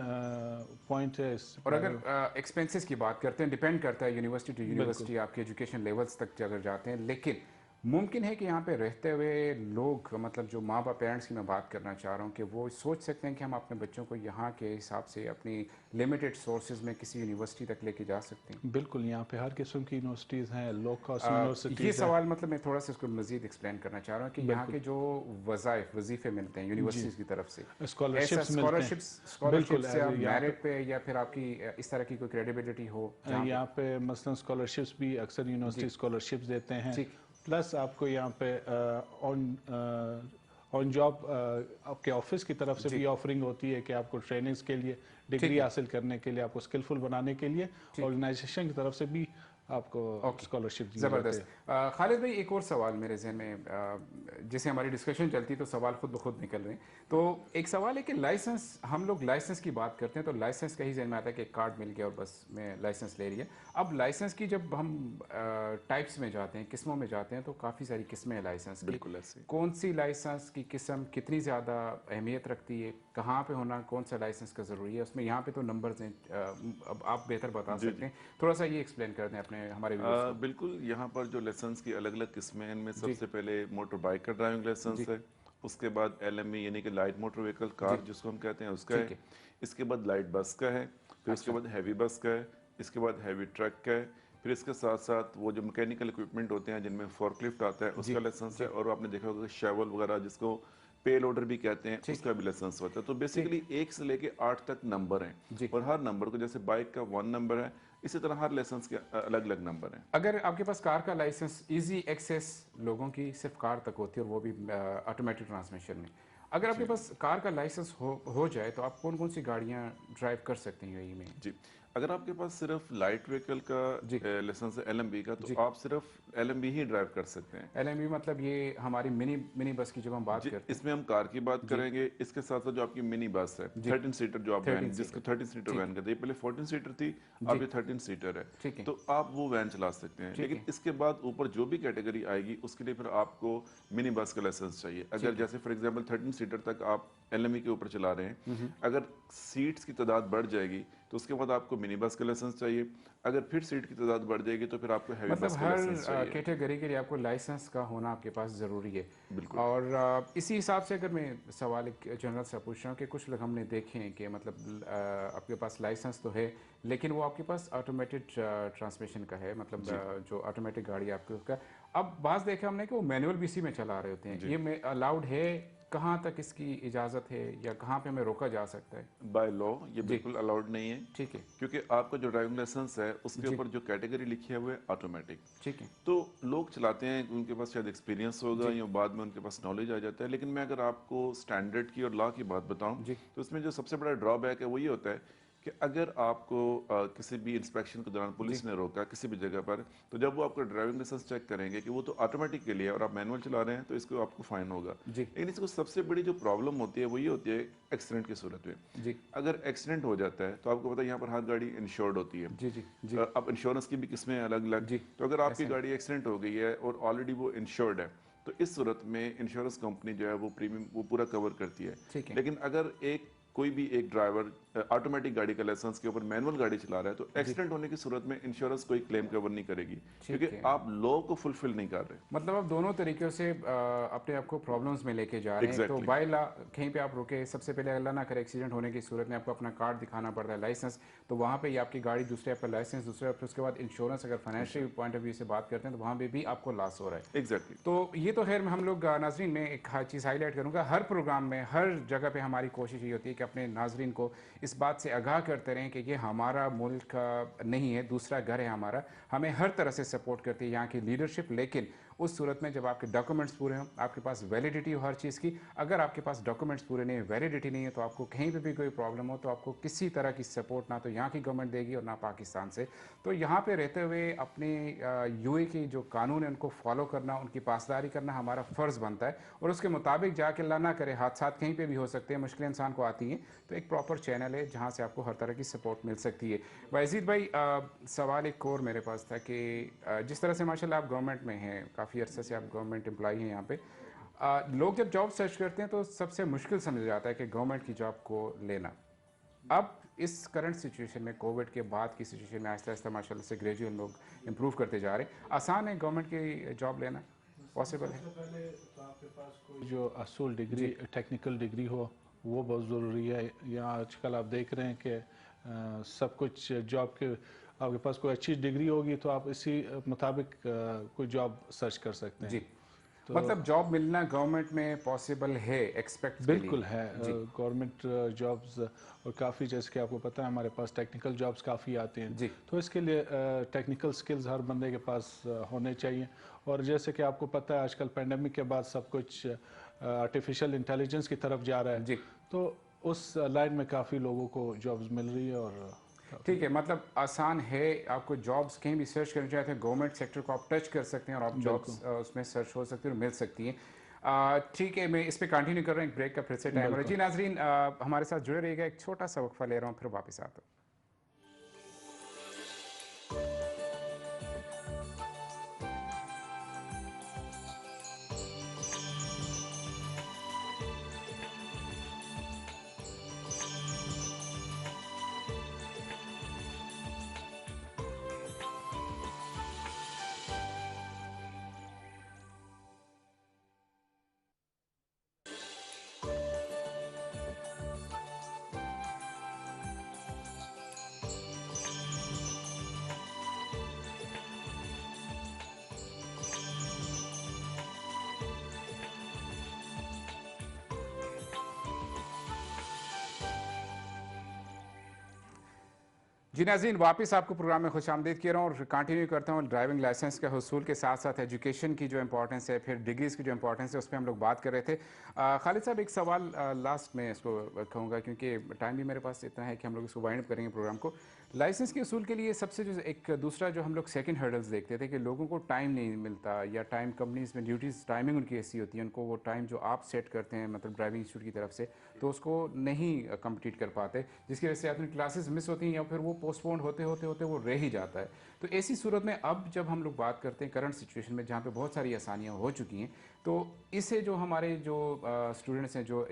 पॉइंट है। और अगर एक्सपेंसेस की बात करते हैं, डिपेंड करता है यूनिवर्सिटी टू यूनिवर्सिटी, आपके एजुकेशन लेवल्स तक अगर जाते हैं, लेकिन मुमकिन है कि यहाँ पे रहते हुए लोग, मतलब जो माँ बाप पेरेंट्स की मैं बात करना चाह रहा हूँ, कि वो सोच सकते हैं कि हम अपने बच्चों को यहाँ के हिसाब से अपनी लिमिटेड सोर्सेज में किसी यूनिवर्सिटी तक लेके जा सकते हैं। बिल्कुल, यहाँ पे हर किस्म की यूनिवर्सिटीज़ हैं, लो कॉस्ट ये यूनिवर्सिटीज़ हैं। सवाल मतलब मैं थोड़ा सा इसको मज़ीद एक्सप्लेन करना चाह रहा हूँ कि यहाँ बिल्कुल के जो वजीफ़े मिलते हैं जी, यूनिवर्सिटीज़ की तरफ से, ऐसा स्कॉलरशिप्स मिलते हैं। स्कॉलरशिप बिल्कुल से आप यहाँ पे मेरिट पे या फिर आपकी इस तरह की कोई क्रेडिबिलिटी हो जहाँ पे। यहाँ पे मसलन स्कॉलरशिप्स भी अक्सर जी, यूनिवर्सिटी स्कॉलरशिप्स देते हैं। ठीक। प्लस आपको यहाँ पे ऑन जॉब आपके ऑफिस की तरफ से जी, भी ऑफरिंग होती है कि आपको ट्रेनिंग्स के लिए, ठीक डिग्री है। हासिल करने के लिए, आपको स्किलफुल बनाने के लिए ठीक। ऑर्गेनाइजेशन की तरफ से भी आपको ओके, स्कॉलरशिप दिए जाते ज़बरदस्त। हैं। खालिद भाई, एक और सवाल मेरे जहन में, जैसे हमारी डिस्कशन चलती है तो सवाल खुद ब खुद निकल रहे हैं। तो एक सवाल है कि लाइसेंस, हम लोग लाइसेंस की बात करते हैं तो लाइसेंस का ही जहन में आता है कि एक कार्ड मिल गया और बस मैं लाइसेंस ले रही है। अब लाइसेंस की जब हम टाइप्स में जाते हैं, किस्मों में जाते हैं, तो काफ़ी सारी किस्में हैं लाइसेंस की। बिल्कुल ऐसे ही। कौन सी लाइसेंस की किस्म कितनी ज़्यादा अहमियत रखती है, कहाँ पे होना, कौन सा लाइसेंस का ज़रूरी है उसमें? यहाँ पे तो नंबर्स हैं, अब आप बेहतर बता जी सकते जी। हैं। थोड़ा सा ये एक्सप्लेन कर दें अपने हमारे व्यूअर्स को। बिल्कुल, यहाँ पर जो लाइसेंस की अलग अलग किस्में हैं, इनमें जी, सबसे पहले मोटर बाइक का ड्राइविंग लाइसेंस जी, है। उसके बाद LME यानी कि लाइट मोटर व्हीकल, जी, कार जिसको हम कहते हैं, उसका ठीक है। है। इसके बाद लाइट बस का है। फिर उसके अच्छा, बाद हैवी बस का है। इसके बाद हैवी ट्रक का है। फिर इसके साथ साथ वो जो मैकेनिकल इक्विपमेंट होते हैं जिनमें फोर्कलिफ्ट आता है, जी, उसका लाइसेंस है। जी, और आपने देखा होगा शैवल वगैरह जिसको पे लोडर भी कहते हैं, ठीक, उसका भी लाइसेंस होता है। तो ठीक, बेसिकली 1 से लेके 8 तक नंबर हैं। जी। और हर नंबर को, जैसे बाइक का 1 नंबर है, इसी तरह हर लाइसेंस के अलग अलग नंबर हैं। अगर आपके पास कार का लाइसेंस, इजी एक्सेस लोगों की सिर्फ कार तक होती है और वो भी ऑटोमेटिक ट्रांसमिशन में, अगर आपके जी पास कार का लाइसेंस हो जाए तो आप कौन कौन सी गाड़ियाँ ड्राइव कर सकते हैं यूएई में? जी। अगर आपके पास सिर्फ लाइट व्हीकल का जी, लाइसेंस है, LMB का, तो जी। आप सिर्फ LMB ही ड्राइव कर सकते हैं। एलएमवी मतलब ये हमारी मिनी मिनी बस की जब हम बात जी, करते हैं। इसमें हम कार की बात जी, करेंगे। इसके साथ साथ जो आपकी मिनी बस है, जी। 13 सीटर, जो आप 13 वैन, जिसको सीटर, 13 सीटर ठीक, वैन कहते हैं, पहले 14 सीटर थी, जी, अब ये 13 सीटर है। ठीक है, तो आप वो वैन चला सकते हैं। ठीक लेकिन है, इसके बाद ऊपर जो भी कैटेगरी आएगी, उसके लिए फिर आपको मिनी बस का लाइसेंस चाहिए। अगर ठीक है। जैसे फॉर एग्जांपल 13 सीटर तक आप LME के ऊपर चला रहे हैं, अगर सीट्स की तादाद बढ़ जाएगी तो उसके बाद आपको मिनी बस का लाइसेंस चाहिए। अगर फिर सीट की तादाद बढ़ जाएगी तो फिर आपको हैवी मतलब बस का हर लाइसेंस चाहिए। कैटेगरी के लिए आपको लाइसेंस का होना आपके पास ज़रूरी है। बिल्कुल। और इसी हिसाब से अगर मैं सवाल एक जनरल सा पूछ रहा हूँ कि कुछ लोग हमने देखे हैं कि मतलब आपके पास लाइसेंस तो है लेकिन वो आपके पास ऑटोमेटेड ट्रांसमिशन का है, मतलब जी जो ऑटोमेटिक गाड़ी आपके उसका। अब बाज़ देखा हमने कि वो मैनुअल भी इसी में चला रहे होते हैं, जी। ये में अलाउड है? कहाँ तक इसकी इजाज़त है या कहाँ पे हमें रोका जा सकता है? बाय लॉ ये जी, बिल्कुल अलाउड नहीं है, ठीक है, क्योंकि आपका जो ड्राइविंग लाइसेंस है उसके जी, ऊपर जो कैटेगरी लिखी है वो है ऑटोमेटिक। ठीक है, तो लोग चलाते हैं, उनके पास शायद एक्सपीरियंस होगा जी, या बाद में उनके पास नॉलेज आ जाता है। लेकिन मैं अगर आपको स्टैंडर्ड की और लॉ की बात बताऊं, जी, तो इसमें जो सबसे बड़ा ड्रॉबैक है वो ये होता है कि अगर आपको किसी भी इंस्पेक्शन के दौरान जी, पुलिस ने रोका किसी भी जगह पर, तो जब वो आपका ड्राइविंग लाइसेंस चेक करेंगे कि वो तो ऑटोमेटिक के लिए है और आप मैनुअल चला रहे हैं, तो इसको आपको फाइन होगा। जी, लेकिन इसको सबसे बड़ी जो प्रॉब्लम होती है वो ये होती है एक्सीडेंट की सूरत में। जी, अगर एक्सीडेंट हो जाता है तो आपको पता है यहाँ पर हर गाड़ी इंश्योर्ड होती है। जी, जी, जी, अब इंश्योरेंस की भी किस्में अलग अलग। जी, तो अगर आपकी ऐसे हैं, गाड़ी एक्सीडेंट हो गई है और ऑलरेडी वो इंश्योर्ड है, तो इस सूरत में इंश्योरेंस कंपनी जो है वो प्रीमियम वो पूरा कवर करती है। ठीक है। लेकिन अगर कोई भी एक ड्राइवर ऑटोमेटिक गाड़ी का लाइसेंस के ऊपर मैनुअल गाड़ी चला रहा है, तो जी, एक्सीडेंट होने की सूरत में इंश्योरेंस कोई क्लेम कवर नहीं करेगी, क्योंकि ठीक है। आप लॉ को फुलफिल नहीं कर रहे। मतलब आप दोनों तरीक़ों से अपने आप को प्रॉब्लम्स में लेके जा रहे हैं। तो एग्जैक्टली बाय ला कहीं पे आप रुके, सबसे पहले अल्लाह ना करे एक्सीडेंट होने की सूरत में आपको अपना कार्ड दिखाना पड़ता है, लाइसेंस, तो वहाँ पे ही आपकी गाड़ी, दूसरे आपका लाइसेंस, दूसरे फिर उसके बाद इंश्योरेंस, अगर फाइनेंशियल पॉइंट ऑफ व्यू से बात करते हैं तो वहाँ पे भी आपको लॉस हो रहा है। एग्जैक्टली। तो ये तो खैर हम लोग नाजरीन में एक चीज़ हाईलाइट करूँगा, हर प्रोग्राम में हर जगह पे हमारी कोशिश ये होती है कि अपने नाजरीन को इस बात से आगाह करते रहें कि ये हमारा मुल्क नहीं है, दूसरा घर है हमारा, हमें हर तरह से सपोर्ट करती है यहाँ की लीडरशिप। लेकिन उस सूरत में जब आपके डॉक्यूमेंट्स पूरे हों, आपके पास वैलिडिटी हो हर चीज़ की, अगर आपके पास डॉक्यूमेंट्स पूरे नहीं है, वैलिडिटी नहीं है, तो आपको कहीं पे भी कोई प्रॉब्लम हो तो आपको किसी तरह की सपोर्ट ना तो यहाँ की गवर्नमेंट देगी और ना पाकिस्तान से। तो यहाँ पे रहते हुए अपने यूए की जो कानून है उनको फॉलो करना, उनकी पासदारी करना हमारा फ़र्ज़ बनता है और उसके मुताबिक जाके अल्लाह ना करे हादसा कहीं पे भी हो सकते हैं, मुश्किलें इंसान को आती हैं, तो एक प्रॉपर चैनल है जहाँ से आपको हर तरह की सपोर्ट मिल सकती है। वाजिद भाई, सवाल एक और मेरे पास था कि जिस तरह से माशाल्लाह आप गवर्नमेंट में हैं, काफ़ी अरसे से आप गवर्नमेंट एम्प्लॉई हैं यहाँ पे, लोग जब जॉब सर्च करते हैं तो सबसे मुश्किल समझ जाता है कि गवर्नमेंट की जॉब को लेना। अब इस करंट सिचुएशन में, कोविड के बाद की सिचुएशन में, आहिस्ता आहिस्ता माशाल्लाह से ग्रेजुअल लोग इम्प्रूव करते जा रहे हैं, आसान है गवर्नमेंट की जॉब लेना? पॉसिबल है? सबसे पहले तो आपके पास कोई जो असूल डिग्री टेक्निकल डिग्री हो वो बहुत ज़रूरी है। यहाँ आजकल आप देख रहे हैं कि सब कुछ जॉब के आपके पास कोई अच्छी डिग्री होगी तो आप इसी मुताबिक कोई जॉब सर्च कर सकते हैं। जी, तो मतलब जॉब मिलना गवर्नमेंट में पॉसिबल है एक्सपेक्ट्स के लिए? बिल्कुल है जी गवर्नमेंट जॉब्स और काफ़ी जैसे कि आपको पता है हमारे पास टेक्निकल जॉब्स काफ़ी आते हैं। जी तो इसके लिए टेक्निकल स्किल्स हर बंदे के पास होने चाहिए। और जैसे कि आपको पता है आजकल पेंडेमिक के बाद सब कुछ आर्टिफिशियल इंटेलिजेंस की तरफ जा रहा है। जी तो उस लाइन में काफ़ी लोगों को जॉब्स मिल रही है और ठीक है, मतलब आसान है, आपको जॉब्स कहीं भी सर्च करना चाहते हैं गवर्नमेंट सेक्टर को आप टच कर सकते हैं और आप बिल्कुल जॉब्स उसमें सर्च हो सकती हैं और मिल सकती हैं। ठीक है, मैं इस पे कंटिन्यू कर रहा हूँ, एक ब्रेक का फिर से टाइम हो रहा है। बिल्कुल। जी नाजरीन, हमारे साथ जुड़े रहिएगा, एक छोटा सा वक्फा ले रहा हूँ फिर वापस आता हूँ। जी नाज़रीन, वापस आपको प्रोग्राम में खुशामदीद कह रहा हूँ और कंटिन्यू करता हूँ ड्राइविंग लाइसेंस के हुसूल के साथ साथ एजुकेशन की जो इंपॉर्टेंस है, फिर डिग्रीज़ की जो इंपॉर्टेंस है, उस पर हम लोग बात कर रहे थे। खालिद साहब, एक सवाल लास्ट में इसको कहूँगा क्योंकि टाइम भी मेरे पास इतना है कि हम लोग इसको वाइंड अप करेंगे प्रोग्राम को। लाइसेंस के उसूल के लिए सबसे जो एक दूसरा जो हम लोग सेकंड हर्डल्स देखते थे कि लोगों को टाइम नहीं मिलता या टाइम कंपनीज में ड्यूटीज़ टाइमिंग उनकी ऐसी होती है, उनको वो टाइम जो आप सेट करते हैं मतलब ड्राइविंग इंस्टीट्यूट की तरफ से, तो उसको नहीं कंप्लीट कर पाते, जिसकी वजह से अपनी क्लासेस मिस होती हैं या फिर वो पोस्टपोन होते होते होते वो रह ही जाता है। तो ऐसी सूरत में अब जब हम लोग बात करते हैं करंट सिचुएशन में जहाँ पे बहुत सारी आसानियाँ हो चुकी हैं, तो इससे जो हमारे जो स्टूडेंट्स हैं जो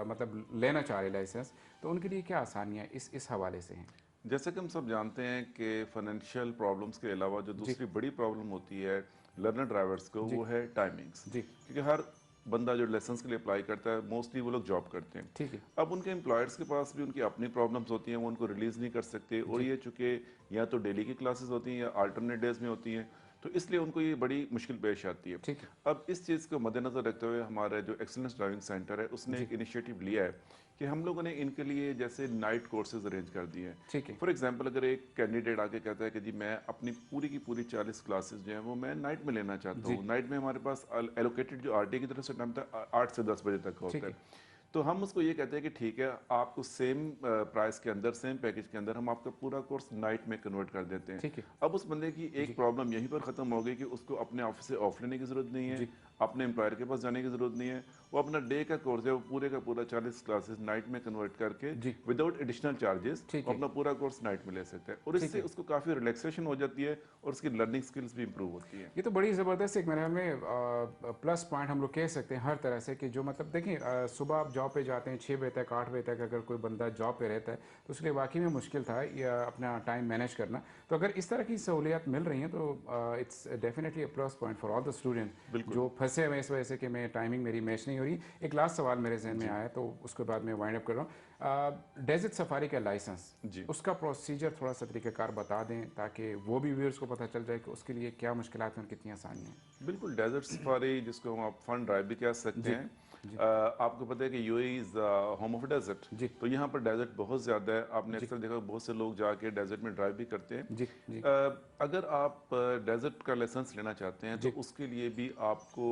मतलब लेना चाह रहे लाइसेंस, तो उनके लिए क्या आसानियाँ इस हवाले से हैं? जैसे कि हम सब जानते हैं कि फाइनेंशियल प्रॉब्लम्स के अलावा जो जी दूसरी बड़ी प्रॉब्लम होती है लर्नर ड्राइवर्स को, जी वो है टाइमिंग्स। जी क्योंकि हर बंदा जो लाइसेंस के लिए अप्लाई करता है, मोस्टली वो लोग जॉब करते हैं। ठीक है। अब उनके एम्प्लॉयर्स के पास भी उनकी अपनी प्रॉब्लम्स होती हैं, वो उनको रिलीज़ नहीं कर सकते, और जी ये चूँकि या तो डेली की क्लासेस होती हैं या अल्टरनेट डेज में होती हैं, तो इसलिए उनको ये बड़ी मुश्किल पेश आती है। ठीक है। अब इस चीज़ को मद्देनज़र रखते हुए हमारा जो एक्सीलेंस ड्राइविंग सेंटर है, उसने जी एक इनिशिएटिव लिया है कि हम लोगों ने इनके लिए जैसे नाइट कोर्सेज अरेंज कर दिए हैं। ठीक है। फॉर एग्जांपल, अगर एक कैंडिडेट आके कहता है कि जी मैं अपनी पूरी की पूरी 40 क्लासेस जो हैं वो मैं नाइट में लेना चाहता जी हूँ, नाइट में हमारे पास एलोकेटेड जो आरटी की तरफ से टाइम था 8 से 10 बजे तक का ठीक होता है। है, तो हम उसको ये कहते हैं कि ठीक है, आपको सेम प्राइस के अंदर, सेम पैकेज के अंदर हम आपका पूरा कोर्स नाइट में कन्वर्ट कर देते हैं। ठीक है। अब उस बंदे की एक प्रॉब्लम यहीं पर ख़त्म हो गई कि उसको अपने ऑफिस से ऑफ लेने की ज़रूरत नहीं है, जी अपने एम्प्लॉयर के पास जाने की ज़रूरत नहीं है। वो अपना डे का कोर्स है, वो पूरे का पूरा 40 क्लासेस नाइट में कन्वर्ट करके जी विदाउट एडिशनल चार्जेस ठीक वो है। अपना पूरा कोर्स नाइट में ले सकते हैं, और ठीक इससे है। उसको काफ़ी रिलैक्सेशन हो जाती है और उसकी लर्निंग स्किल्स भी इंप्रूव होती हैं। ये तो बड़ी ज़बरदस्त एक मेरे ख्याल में प्लस पॉइंट हम लोग कह सकते हैं हर तरह से कि जो मतलब देखिए सुबह आप जॉब पे जाते हैं 6 बजे तक 8 बजे तक, अगर कोई बंदा जॉब पे रहता है तो उसके लिए वाकई में मुश्किल था या अपना टाइम मैनेज करना। तो अगर इस तरह की सहूलियत मिल रही हैं तो it's definitely a plus point for all the student बिल्कुल। जो फंसे हुए इस वजह से कि मैं टाइमिंग मेरी मैच नहीं हो रही। एक लास्ट सवाल मेरे जहन में जी आया तो उसके बाद मैं वाइंड अप कर रहा हूँ। डेजर्ट सफारी का लाइसेंस, जी उसका प्रोसीजर थोड़ा सा तरीक़ाकार बता दें ताकि वो भी व्यूअर्स को पता चल जाए कि उसके लिए क्या मुश्किलात हैं और कितनी आसानियाँ हैं। बिल्कुल, डेजर्ट सफारी जिसको हम आप फन ड्राइव भी कह सकते जी हैं। जी आपको पता है कि UAE is home of desert, जी तो यहाँ पर डेजर्ट बहुत ज़्यादा है। आपने जी अक्सर देखा बहुत से लोग जाके डेजर्ट में ड्राइव भी करते हैं। जी जी अगर आप डेजर्ट का लाइसेंस लेना चाहते हैं तो जी उसके लिए भी आपको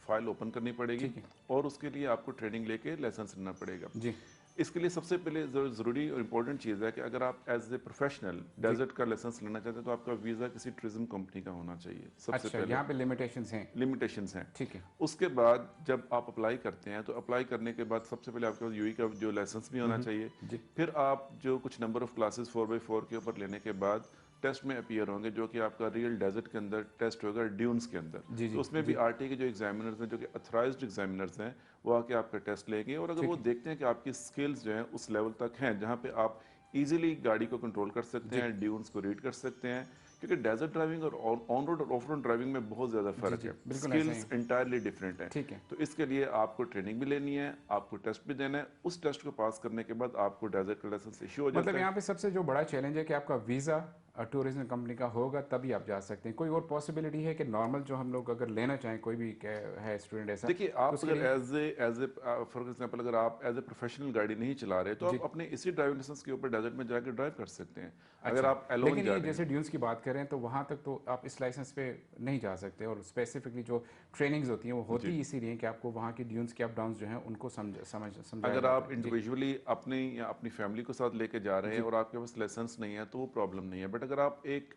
फाइल ओपन करनी पड़ेगी, ठीक है। और उसके लिए आपको ट्रेनिंग लेके लाइसेंस लेना पड़ेगा। जी इसके लिए सबसे पहले ज़रूरी और इम्पोर्टेंट चीज़ है कि अगर आप एज ए प्रोफेशनल जी डेजर्ट का लाइसेंस लेना चाहते हैं तो आपका वीज़ा किसी टूरिज्म कंपनी का होना चाहिए सबसे अच्छा, पहले। यहाँ पे लिमिटेशंस हैं। लिमिटेशंस हैं। ठीक है। उसके बाद जब आप अप्लाई करते हैं तो अप्लाई करने के बाद सबसे पहले आपके पास यूई का जो लाइसेंस भी होना चाहिए। जी फिर आप जो कुछ नंबर ऑफ क्लासेस 4x4 के ऊपर लेने के बाद टेस्ट में अपीयर होंगे, जो कि आपका रियल डेजर्ट के अंदर टेस्ट होगा ड्यून्स के अंदर। जी तो जी उसमें भी जी आरटी के जो एग्जामिनर्स हैं, जो कि अथराइज्ड एग्जामिनर्स हैं, वो आके आपका टेस्ट लेंगे, और अगर ठीक वो है। देखते हैं कि आपकी स्किल्स जो हैं उस लेवल तक हैं जहाँ पे आप इजीली गाड़ी को कंट्रोल कर सकते जी हैं, ड्यून्स को रीड कर सकते हैं, क्योंकि डेजर्ट ड्राइविंग और ऑन रोड और ऑफ रोड ड्राइविंग में बहुत ज़्यादा फ़र्क है, बिल्कुल ऐसा ही स्किल्स इंटायरली डिफरेंट है। ठीक है। तो इसके लिए आपको ट्रेनिंग भी लेनी है, आपको टेस्ट भी देना है, उस टेस्ट को पास करने के बाद आपको डेजर्ट का लाइसेंस इशू हो मतलब जाता है। यहाँ पे सबसे जो बड़ा चैलेंज है कि आपका वीज़ा टूरिज्म कंपनी का होगा तभी आप जा सकते हैं। कोई और पॉसिबिलिटी है कि नॉर्मल जो हम लोग अगर लेना चाहें, कोई भी है स्टूडेंट ऐसा, देखिए, तो आप उसके अगर लिए एज ए फॉर एग्जांपल अगर आप एज ए प्रोफेशनल गाड़ी नहीं चला रहे तो जी आप अपने इसी ड्राइविंग लाइसेंस के ऊपर डेजर्ट में जाकर ड्राइव कर सकते हैं। अगर अच्छा। आप एलोन लेकिन जा ये रहे जैसे हैं, ड्यून्स की बात करें तो वहाँ तक तो आप इस लाइसेंस पे नहीं जा सकते, और स्पेसिफिकली जो ट्रेनिंग्स होती हैं वो होती जी, ही इसीलिए कि आपको वहाँ की ड्यून्स के अप डाउन जो हैं उनको समझाया अगर जाता आप है। जी इंडिविजुअली अपने या अपनी फैमिली को साथ लेके जा रहे हैं जी और आपके पास लाइसेंस नहीं है तो वो प्रॉब्लम नहीं है। बट अगर आप एक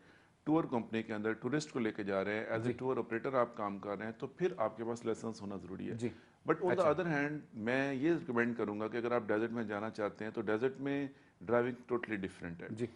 टूर कंपनी के अंदर टूरिस्ट को लेके जा रहे हैं, एज ए जी टूर ऑपरेटर आप काम कर रहे हैं, तो फिर आपके पास लाइसेंस होना ज़रूरी है। जी बट ऑन द अच्छा अदर हैंड मैं ये रिकमेंड करूंगा कि अगर आप डेजर्ट में जाना चाहते हैं तो डेजर्ट में ड्राइविंग टोटली डिफरेंट है। जी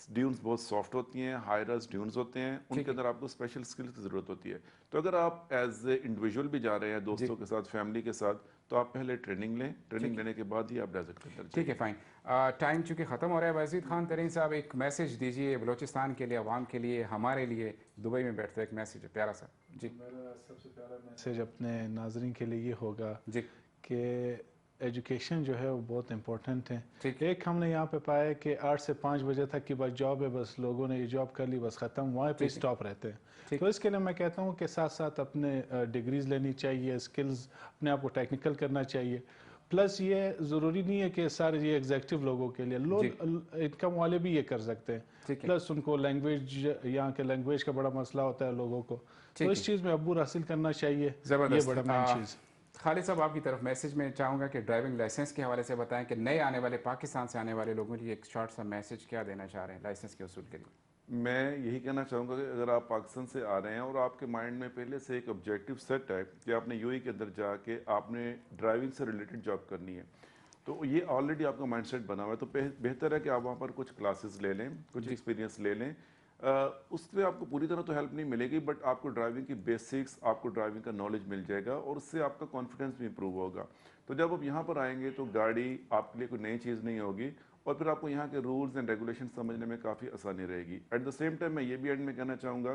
ड्यून्स बहुत सॉफ्ट होती हैं, हाई रस ड्यून्स होते हैं, ठीक उनके है अंदर आपको स्पेशल स्किल्स की ज़रूरत होती है। तो अगर आप एज ए इंडिविजुअल भी जा रहे हैं जी दोस्तों के साथ, फैमिली के साथ, तो आप पहले ट्रेनिंग लें, ट्रेनिंग ठीक है लेने के बाद ही आप डेजर्ट के अंदर ठीक है जाइए। फाइन। टाइम चूंकि ख़त्म हो रहा है, वजीद खान तरीन साहब एक मैसेज दीजिए बलूचिस्तान के लिए, अवाम के लिए, हमारे लिए, दुबई में बैठते एक मैसेज है प्यारा सा। जी मेरा सबसे प्यारा मैसेज अपने नाजरीन के लिए ये होगा जी कि एजुकेशन जो है वो बहुत इम्पोर्टेंट है। ठीक एक हमने यहाँ पे पाया है कि 8 से 5 बजे तक की बस जॉब है, बस लोगों ने ये जॉब कर ली, बस ख़त्म, वहाँ पे ठीक है स्टॉप रहते हैं। ठीक तो इसके लिए मैं कहता हूँ कि साथ साथ अपने डिग्रीज लेनी चाहिए, स्किल्स अपने आप को टेक्निकल करना चाहिए। प्लस ये ज़रूरी नहीं है कि सारे ये एग्जेक्टिव लोगों के लिए, जी लोग इनकम वाले भी ये कर सकते हैं। ठीक है प्लस उनको लैंग्वेज, यहाँ के लैंग्वेज का बड़ा मसला होता है लोगों को, तो ठीक इस है चीज़ में अब्बूर हासिल करना चाहिए, ये ज़बरदस्त। बड़ा मेन चीज़। खालिद साहब आपकी तरफ मैसेज में चाहूँगा कि ड्राइविंग लाइसेंस के हवाले से बताएं कि नए आने वाले पाकिस्तान से आने वाले लोगों के लिए एक शॉर्ट सा मैसेज क्या देना चाह रहे हैं लाइसेंस के उसूल के लिए। मैं यही कहना चाहूँगा कि अगर आप पाकिस्तान से आ रहे हैं और आपके माइंड में पहले से एक ऑब्जेक्टिव सेट है कि आपने यूएई के अंदर जाके आपने ड्राइविंग से रिलेटेड जॉब करनी है, तो ये ऑलरेडी आपका माइंडसेट बना हुआ है, तो बेहतर है कि आप वहाँ पर कुछ क्लासेस ले लें, कुछ जी एक्सपीरियंस ले लें। उससे आपको पूरी तरह तो हेल्प नहीं मिलेगी, बट आपको ड्राइविंग की बेसिक्स, आपको ड्राइविंग का नॉलेज मिल जाएगा और उससे आपका कॉन्फिडेंस भी इंप्रूव होगा। तो जब आप यहाँ पर आएंगे तो गाड़ी आपके लिए कोई नई चीज़ नहीं होगी और फिर आपको यहाँ के रूल्स एंड रेगुलेशन समझने में काफ़ी आसानी रहेगी। एट द सेम टाइम मैं ये भी एंड में कहना चाहूँगा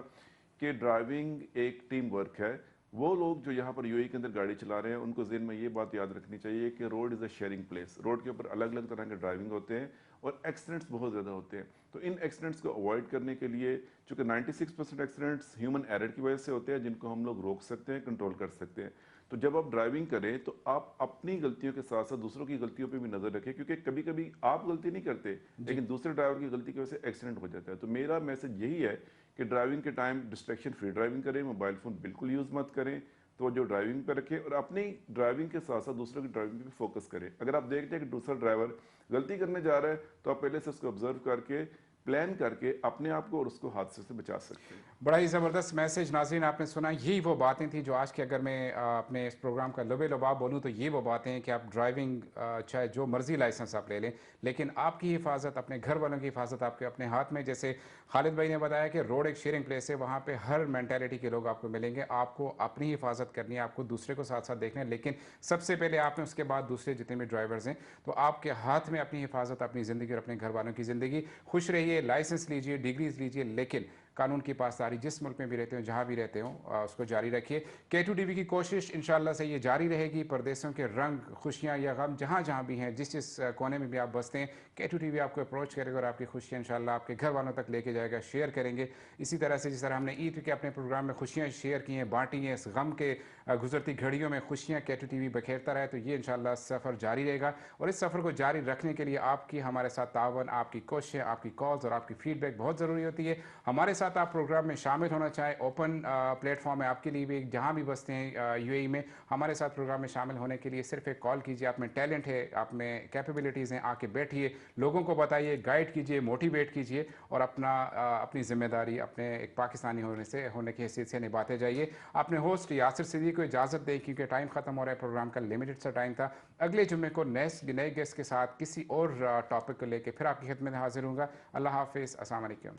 कि ड्राइविंग एक टीम वर्क है। वो लोग जो यहाँ पर यूएई के अंदर गाड़ी चला रहे हैं उनको ज़हन में ये बात याद रखनी चाहिए कि road is a sharing place. Road के ऊपर अलग अलग तरह के ड्राइविंग होते हैं और एक्सीडेंट्स बहुत ज़्यादा होते हैं। तो इन एक्सीडेंट्स को अवॉइड करने के लिए, चूँकि 96% एक्सीडेंट्स ह्यूमन एरर की वजह से होते हैं जिनको हम लोग रोक सकते हैं, कंट्रोल कर सकते हैं। तो जब आप ड्राइविंग करें तो आप अपनी गलतियों के साथ साथ दूसरों की गलतियों पे भी नज़र रखें, क्योंकि कभी कभी आप गलती नहीं करते लेकिन दूसरे ड्राइवर की गलती की वजह से एक्सीडेंट हो जाता है। तो मेरा मैसेज यही है कि ड्राइविंग के टाइम डिस्ट्रैक्शन फ्री ड्राइविंग करें, मोबाइल फ़ोन बिल्कुल यूज़ मत करें, तो जो ड्राइविंग पर रखें और अपनी ड्राइविंग के साथ साथ दूसरों की ड्राइविंग पे भी फोकस करें। अगर आप देखते हैं कि दूसरा ड्राइवर गलती करने जा रहा है तो आप पहले से उसको ऑब्जर्व करके, प्लान करके अपने आप को और उसको हादसे से बचा सकते हैं। बड़ा ही ज़बरदस्त मैसेज नाज़रीन आपने सुना। यही वो बातें थी जो आज के, अगर मैं अपने इस प्रोग्राम का लबे लबाब बोलूँ तो ये वो बातें हैं कि आप ड्राइविंग चाहे जो मर्ज़ी लाइसेंस आप ले लें, लेकिन आपकी हिफाजत, अपने घर वालों की हिफाजत आपके अपने हाथ में। जैसे खालिद भाई ने बताया कि रोड एक शेयरिंग प्लेस है, वहाँ पे हर मेंटालिटी के लोग आपको मिलेंगे। आपको अपनी हिफाजत करनी है, आपको दूसरे को साथ साथ देखना है, लेकिन सबसे पहले आपने, उसके बाद दूसरे जितने भी ड्राइवर्स हैं। तो आपके हाथ में अपनी हिफाजत, अपनी ज़िंदगी और अपने घर वालों की ज़िंदगी। खुश रहिए, लाइसेंस लीजिए, डिग्रीज लीजिए, लेकिन कानून की पासदारी जिस मुल्क में भी रहते हो, जहाँ भी रहते हो, उसको जारी रखिए। K2TV की कोशिश इंशाल्लाह से ये जारी रहेगी। परदेशों के रंग, खुशियाँ या गम जहाँ जहाँ भी हैं, जिस जिस कोने में भी आप बसते हैं, K2TV आपको अप्रोच करेगा और आपकी खुशियाँ इंशाल्लाह आपके घर वालों तक लेके जाएगा, शेयर करेंगे। इसी तरह से जिस तरह हमने ईद के अपने प्रोग्राम में खुशियाँ शेयर की हैं, बाँटी हैं, इस गम के गुजरती घड़ियों में खुशियाँ K2TV बखेरता रहे, तो ये इंशाल्लाह सफ़र जारी रहेगा। और इस सफ़र को जारी रखने के लिए आपकी हमारे साथ तावन, आपकी कोशिशें, आपकी कॉल्स और आपकी फीडबैक बहुत ज़रूरी होती है। हमारे साथ आप प्रोग्राम में शामिल होना चाहें, ओपन प्लेटफॉर्म है आपके लिए भी, जहाँ भी बसते हैं यूएई में, हमारे साथ प्रोग्राम में शामिल होने के लिए सिर्फ एक कॉल कीजिए। आप में टैलेंट है, आप में कैपेबिलिटीज़ हैं, आके बैठिए, लोगों को बताइए, गाइड कीजिए, मोटिवेट कीजिए और अपनी जिम्मेदारी अपने एक पाकिस्तानी होने की हैसियत से निभाते जाइए। अपने होस्ट यासिर सिद्दीकी को इजाज़त दें, क्योंकि टाइम ख़त्म हो रहा है, प्रोग्राम का लिमिटेड सा टाइम था। अगले जुम्मे को नए गेस्ट के साथ किसी और टॉपिक को लेकर फिर आपकी खिदमत में हाजिर होंगे। अल्लाह हाफिज़, अस्सलाम वालेकुम।